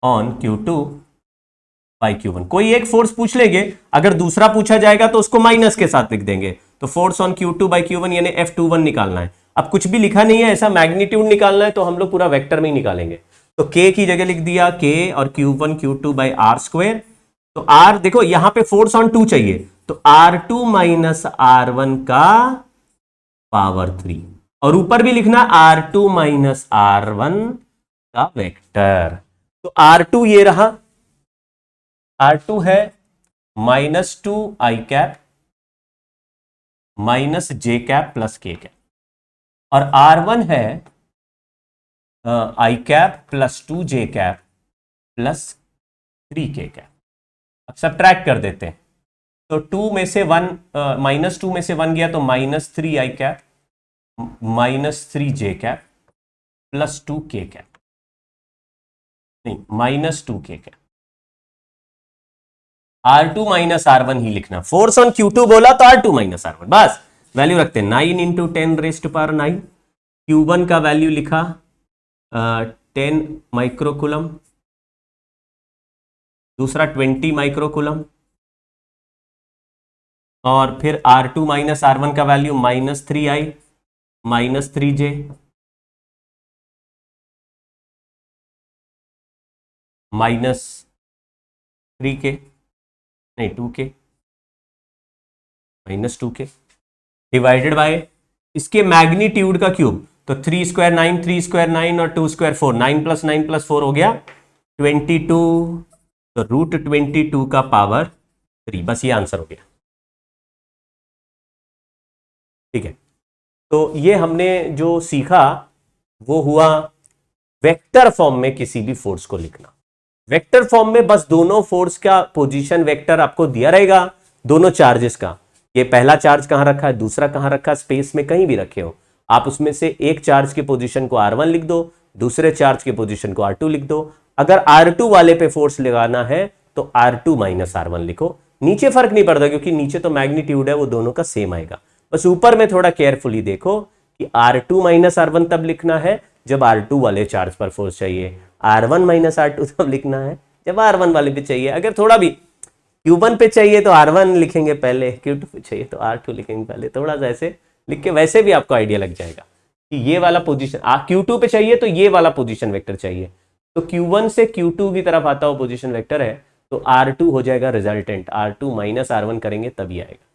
Speaker 1: ऑन Q2/Q1। कोई एक फोर्स पूछ लेंगे, अगर दूसरा पूछा जाएगा तो उसको माइनस के साथ लिख देंगे। तो फोर्स ऑन Q2/Q1 यानी F21 निकालना है। अब कुछ भी लिखा नहीं है, ऐसा मैग्नीट्यूड निकालना है तो हम लोग पूरा वेक्टर में ही निकालेंगे। तो K की जगह लिख दिया K और Q1 Q2/r²। तो R देखो यहां पे फोर्स ऑन 2 चाहिए, तो R2 माइनस R1 का पावर 3, और ऊपर भी लिखना R2 माइनस R1 का वेक्टर। तो R2 ये रहा, R2 है -2 i cap minus J cap plus के कैप, और R1 है i cap plus 2 j cap plus 3 k cap. अब सब्ट्रैक्ट कर देते हैं, तो 2 में से 1 -2 में से 1 गया तो -3 i cap -3 j cap plus 2 k cap, नहीं -2 k cap. R2 minus R1 ही लिखना, फोर्स ऑन Q2 बोला तो R2 माइनस R1, बस वैल्यू रखते हैं 9 इंटू 10⁻⁹। Q1 का वैल्यू लिखा 10 माइक्रोकुलम, दूसरा 20 माइक्रोकुलम, और फिर R2 माइनस R1 का वैल्यू -3i -3j -3k, नहीं 2k -2k डिवाइडेड बाय इसके मैग्नीट्यूड का क्यूब, तो 3 स्क्वायर 9, 3 स्क्वायर 9 और 2 स्क्वायर 4, 9 + 9 + 4 हो गया 22, तो √22 का पावर 3, बस ये आंसर हो गया। ठीक है, तो ये हमने जो सीखा वो हुआ वेक्टर फॉर्म में किसी भी फोर्स को लिखना। वेक्टर फॉर्म में बस दोनों फोर्स का पोजीशन वेक्टर आपको दिया रहेगा, दोनों चार्जेस का, ये पहला चार्ज कहां रखा है, दूसरा कहां रखा है, स्पेस में कहीं भी रखे हो आप, उसमें से एक चार्ज के पोजीशन को R1 लिख दो, दूसरे चार्ज के पोजीशन को R2 लिख दो। अगर R2 वाले पे फोर्स लगाना है तो R2 माइनस R1 लिखो, नीचे फर्क नहीं पड़ता क्योंकि नीचे तो मैग्नीट्यूड है वो दोनों का सेम आएगा, बस ऊपर में थोड़ा केयरफुली देखो कि R2 माइनस R1 तब लिखना है जब R2 वाले चार्ज पर फोर्स चाहिए, R1 माइनस R2 तब लिखना है जब R1 वाले पे चाहिए। अगर थोड़ा भी Q1 पे चाहिए तो R1 लिखेंगे पहले, Q2 पे चाहिए तो R2 लिखेंगे पहले, थोड़ा सा ऐसे लिख के वैसे भी आपको आइडिया लग जाएगा कि ये वाला पोजीशन Q2 पे चाहिए तो ये वाला पोजीशन वेक्टर चाहिए, तो Q1 से Q2 की तरफ आता हुआ पोजीशन वेक्टर है, तो R2 हो जाएगा रिजल्टेंट, R2 माइनस R1 करेंगे तभी आएगा।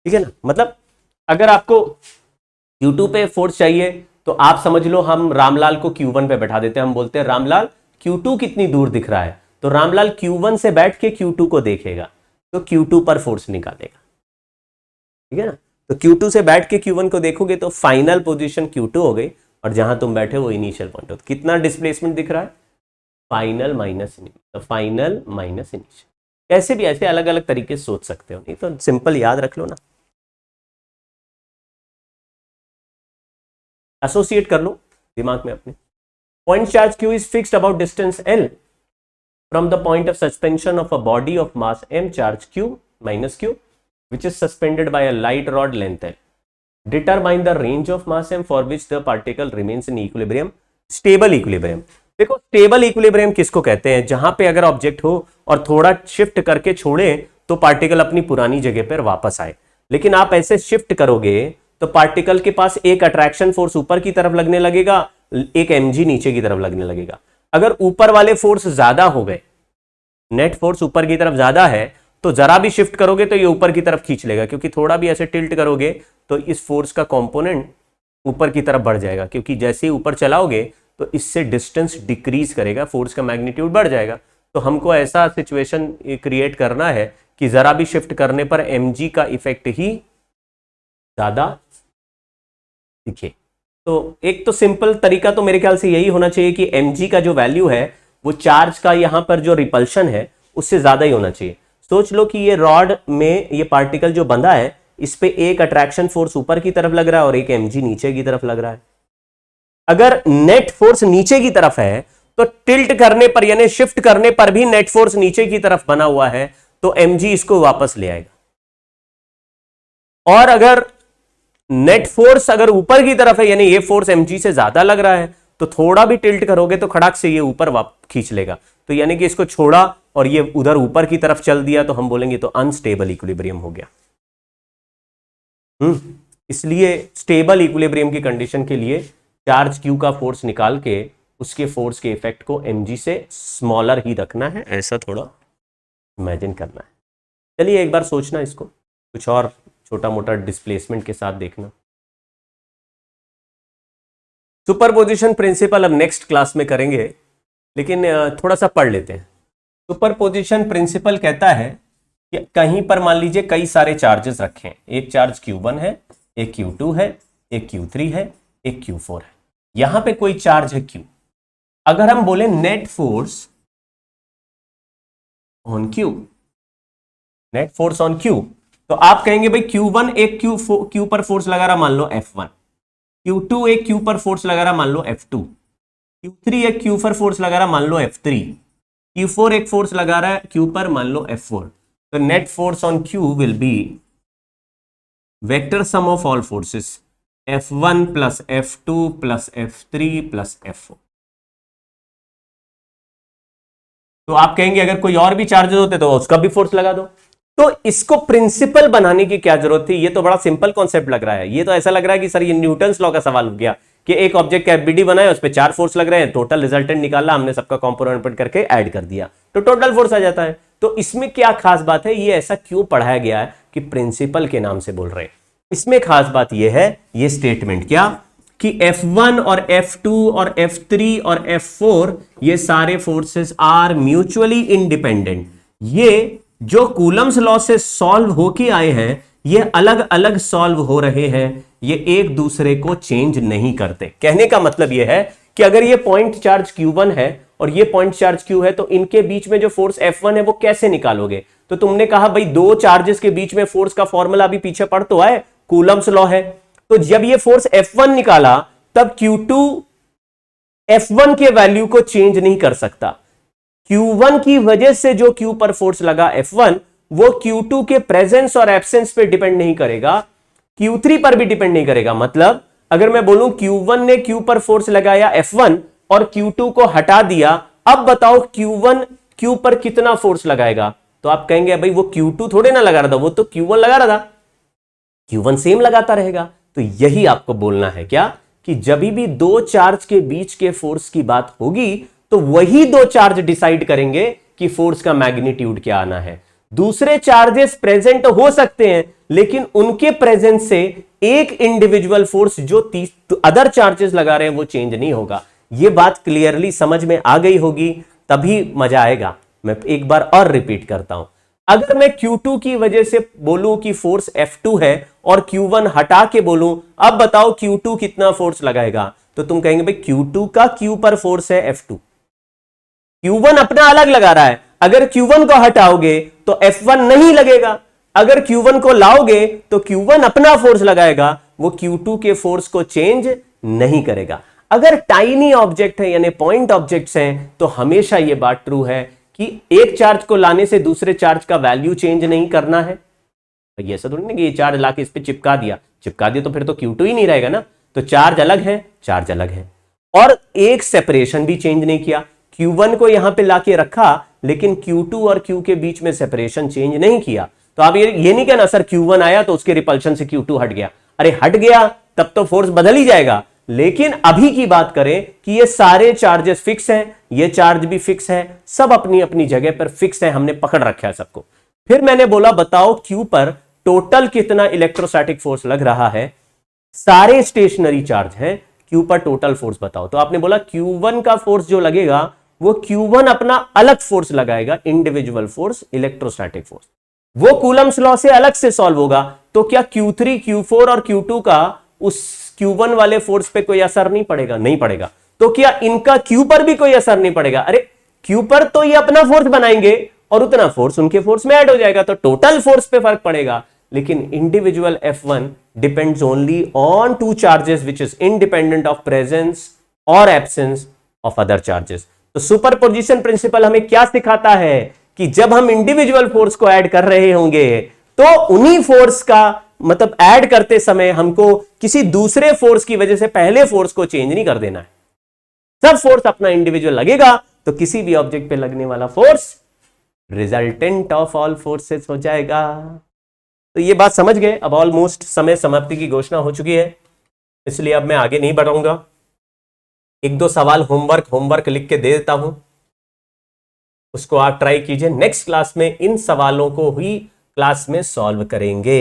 Speaker 1: ठीक है ना, मतलब अगर आपको Q2 पे फोर्स चाहिए तो आप समझ लो हम रामलाल को Q1 पे बैठा देते हैं, हम बोलते हैं रामलाल Q2 कितनी दूर दिख रहा है, तो रामलाल Q1 से बैठ के Q2 को देखेगा तो Q2 पर फोर्स निकालेगा। ठीक है ना, तो Q2 से बैठ के Q1 को देखोगे तो फाइनल पोजीशन Q2 हो गई, और जहां तुम बैठे वो इनिशियल पॉइंट हो, कितना डिस्प्लेसमेंट दिख रहा है, final minus initial, final minus initial. कैसे भी ऐसे अलग अलग तरीके से सोच सकते हो, नहीं तो सिंपल याद रख लो ना, एसोसिएट कर लो दिमाग में अपने। Point charge Q is fixed about distance L from the point of suspension of a body of mass M charge Q minus Q which is suspended by a light rod length L. Determine the range of mass M for which the particle remains in equilibrium, stable equilibrium। देखो stable equilibrium किसको कहते हैं, जहां पे अगर object हो और थोड़ा शिफ्ट करके छोड़े तो पार्टिकल अपनी पुरानी जगह पर वापस आए, लेकिन आप ऐसे शिफ्ट करोगे तो पार्टिकल के पास एक अट्रैक्शन फोर्स ऊपर की तरफ लगने लगेगा, एक mg नीचे की तरफ लगने लगेगा। अगर ऊपर वाले फोर्स ज्यादा हो गए, नेट फोर्स ऊपर की तरफ ज्यादा है, तो जरा भी शिफ्ट करोगे तो ये ऊपर की तरफ खींच लेगा, क्योंकि थोड़ा भी ऐसे टिल्ट करोगे तो इस फोर्स का कंपोनेंट ऊपर की तरफ बढ़ जाएगा, क्योंकि जैसे ही ऊपर चलाओगे तो इससे डिस्टेंस डिक्रीज करेगा, फोर्स का मैग्नीट्यूड बढ़ जाएगा। तो हमको ऐसा सिचुएशन क्रिएट करना है कि जरा भी शिफ्ट करने पर mg का इफेक्ट ही ज्यादा दिखे। तो एक तो सिंपल तरीका तो मेरे ख्याल से यही होना चाहिए कि mg का जो वैल्यू है वो चार्ज का यहां पर जो रिपल्शन है उससे ज्यादा ही होना चाहिए। सोच लो कि ये रॉड में ये पार्टिकल जो बंधा है इस पे एक अट्रैक्शन फोर्स ऊपर की तरफ लग रहा है और एक mg नीचे की तरफ लग रहा है। अगर नेट फोर्स नीचे की तरफ है तो टिल्ट करने पर यानी शिफ्ट करने पर भी नेट फोर्स नीचे की तरफ बना हुआ है तो mg इसको वापस ले आएगा, और अगर नेट फोर्स अगर ऊपर की तरफ है यानी ये फोर्स mg से ज्यादा लग रहा है तो थोड़ा भी टिल्ट करोगे तो खड़ाक से ये ऊपर खींच लेगा, तो यानी कि इसको छोड़ा और ये उधर ऊपर की तरफ चल दिया तो हम बोलेंगे तो अनस्टेबल इक्विलिब्रियम हो गया। इसलिए स्टेबल इक्विलिब्रियम की कंडीशन के लिए चार्ज Q का फोर्स निकाल के उसके फोर्स के इफेक्ट को mg से स्मॉलर ही रखना है, ऐसा थोड़ा इमेजिन करना है। चलिए एक बार सोचना इसको, कुछ और छोटा मोटा डिस्प्लेसमेंट के साथ देखना। सुपरपोजिशन प्रिंसिपल अब नेक्स्ट क्लास में करेंगे, लेकिन थोड़ा सा पढ़ लेते हैं। सुपरपोजिशन प्रिंसिपल कहता है कि कहीं पर मान लीजिए कई सारे चार्जेस रखे हैं, एक चार्ज Q1 है, एक Q2 है, एक Q3 है, एक Q4 है, यहां पे कोई चार्ज है Q। अगर हम बोले net force on Q, net force on Q, तो आप कहेंगे भाई Q1 एक Q पर फोर्स लगा रहा, मान लो F1, Q2 एक Q पर फोर्स लगा रहा, मान लो F2, Q3 एक Q पर फोर्स लगा रहा, मान लो F3, Q4 एक फोर्स लगा रहा है Q पर, मान लो F4। तो net force on Q will be vector sum of all forces F1 plus F2 plus F3 plus F4। तो आप कहेंगे अगर कोई और भी चार्जेस होते तो उसका भी फोर्स लगा दो। तो इसको प्रिंसिपल बनाने की क्या जरूरत थी? ये तो बड़ा सिंपल कॉन्सेप्ट लग रहा है। ये तो ऐसा लग रहा है कि सर ये न्यूटन्स लॉ का सवाल हो गया कि एक ऑब्जेक्ट का एफबीडी बनाया, उस पर 4 फोर्स लग रहे हैं, टोटल रिजल्टेंट निकाला, हमने सबका कॉम्पोनेंट करके ऐड कर दिया तो टोटल फोर्स आ जाता है। तो इसमें क्या खास बात है? ये ऐसा क्यों पढ़ाया गया है कि प्रिंसिपल के नाम से बोल रहे हैं? इसमें खास बात यह है, ये स्टेटमेंट क्या कि F1 और F2 और F3 और F4 ये सारे फोर्सेस आर म्यूचुअली इंडिपेंडेंट। ये जो कूलम्स लॉ से सॉल्व होके आए हैं, ये अलग अलग सॉल्व हो रहे हैं, ये एक दूसरे को चेंज नहीं करते। कहने का मतलब यह है कि अगर ये पॉइंट चार्ज Q1 है और ये पॉइंट चार्ज Q है, तो इनके बीच में जो फोर्स F1 है वो कैसे निकालोगे? तो तुमने कहा भाई दो चार्जेस के बीच में फोर्स का फॉर्मूला अभी पीछे पढ़ तो आए, कूलम्स लॉ है। तो जब ये फोर्स F1 निकाला तब Q2 F1 के वैल्यू को चेंज नहीं कर सकता। Q1 की वजह से जो Q पर फोर्स लगा F1, वो Q2 के प्रेजेंस और एब्सेंस पे डिपेंड नहीं करेगा, Q3 पर भी डिपेंड नहीं करेगा। मतलब अगर मैं बोलूं Q1 ने Q पर फोर्स लगाया F1 और Q2 को हटा दिया, अब बताओ Q1 Q पर कितना फोर्स लगाएगा? तो आप कहेंगे भाई वो Q2 थोड़े ना लगा रहा था, वो तो Q1 लगा रहा था, Q1 सेम लगाता रहेगा। तो यही आपको बोलना है क्या कि जब भी दो चार्ज के बीच के फोर्स की बात होगी तो वही दो चार्ज डिसाइड करेंगे कि फोर्स का मैग्नीट्यूड क्या आना है। दूसरे चार्जेस प्रेजेंट हो सकते हैं, लेकिन उनके प्रेजेंस से एक इंडिविजुअल फोर्स जो अदर चार्जेस लगा रहे हैं वो चेंज नहीं होगा। यह बात क्लियरली समझ में आ गई होगी, तभी मजा आएगा। मैं एक बार और रिपीट करता हूं, अगर मैं Q2 की वजह से बोलूं कि फोर्स F2 है और Q1 हटा के बोलूं अब बताओ Q2 कितना फोर्स लगाएगा, तो तुम कहेंगे भाई Q2 का Q पर फोर्स है F2, Q1 अपना अलग लगा रहा है। अगर Q1 को हटाओगे तो F1 नहीं लगेगा, अगर Q1 को लाओगे तो Q1 अपना फोर्स लगाएगा, वो Q2 के फोर्स को चेंज नहीं करेगा। अगर टाइनी ऑब्जेक्ट है यानी पॉइंट ऑब्जेक्ट्स हैं तो हमेशा यह बात ट्रू है कि एक चार्ज को लाने से दूसरे चार्ज का वैल्यू चेंज नहीं करना है। ये ऐसा थोड़ी ना कि ये चार्ज लाके इस पे चिपका दिया तो फिर तो Q2 ही नहीं रहेगा ना। तो चार्ज अलग है, चार्ज अलग है, और एक सेपरेशन भी चेंज नहीं किया। Q1 को यहां पे लाके रखा, लेकिन Q2 और Q के बीच में सेपरेशन चेंज नहीं किया। तो आप ये नहीं कहना सर Q1 आया तो उसके रिपल्शन से Q2 हट गया। अरे हट गया तब तो फोर्स बदल ही जाएगा। लेकिन अभी की बात करें कि ये सारे चार्जेस फिक्स हैं, ये चार्ज भी फिक्स है, सब अपनी अपनी जगह पर फिक्स है, हमने पकड़ रखा है सबको। फिर मैंने बोला बताओ Q पर टोटल कितना इलेक्ट्रोस्टैटिक फोर्स लग रहा है? सारे स्टेशनरी चार्ज हैं, Q पर टोटल फोर्स बताओ। तो आपने बोला Q1 का फोर्स जो लगेगा वो Q1 अपना अलग फोर्स लगाएगा, इंडिविजुअल फोर्स, इलेक्ट्रोस्टैटिक फोर्स, वो कूलम्स लॉ से अलग से सॉल्व होगा। तो क्या Q3, Q4 और Q2 का उस Q1 वाले फोर्स पे कोई असर नहीं पड़ेगा? नहीं पड़ेगा। तो क्या इनका Q पर भी कोई असर नहीं पड़ेगा? अरे Q पर तो ये अपना फोर्स बनाएंगे और उतना फोर्स उनके फोर्स में ऐड हो जाएगा, तो टोटल फोर्स पे फर्क पड़ेगा। लेकिन individual F1 depends only on two charges which is independent of presence और एब्सेंस ऑफ अदर चार्जेस। तो सुपरपोजिशन प्रिंसिपल हमें क्या सिखाता है कि जब हम इंडिविजुअल फोर्स को ऐड कर रहे होंगे तो उन्हीं फोर्स का मतलब ऐड करते समय हमको किसी दूसरे फोर्स की वजह से पहले फोर्स को चेंज नहीं कर देना है। सब फोर्स अपना इंडिविजुअल लगेगा तो किसी भी ऑब्जेक्ट पे लगने वाला force resultant of all forces हो जाएगा। तो ये बात समझ गए। अब ऑलमोस्ट समय समाप्ति की घोषणा हो चुकी है, इसलिए अब मैं आगे नहीं बढ़ाऊंगा। एक दो सवाल होमवर्क लिख के दे देता हूं, उसको आप ट्राई कीजिए। नेक्स्ट क्लास में इन सवालों को ही क्लास में सॉल्व करेंगे।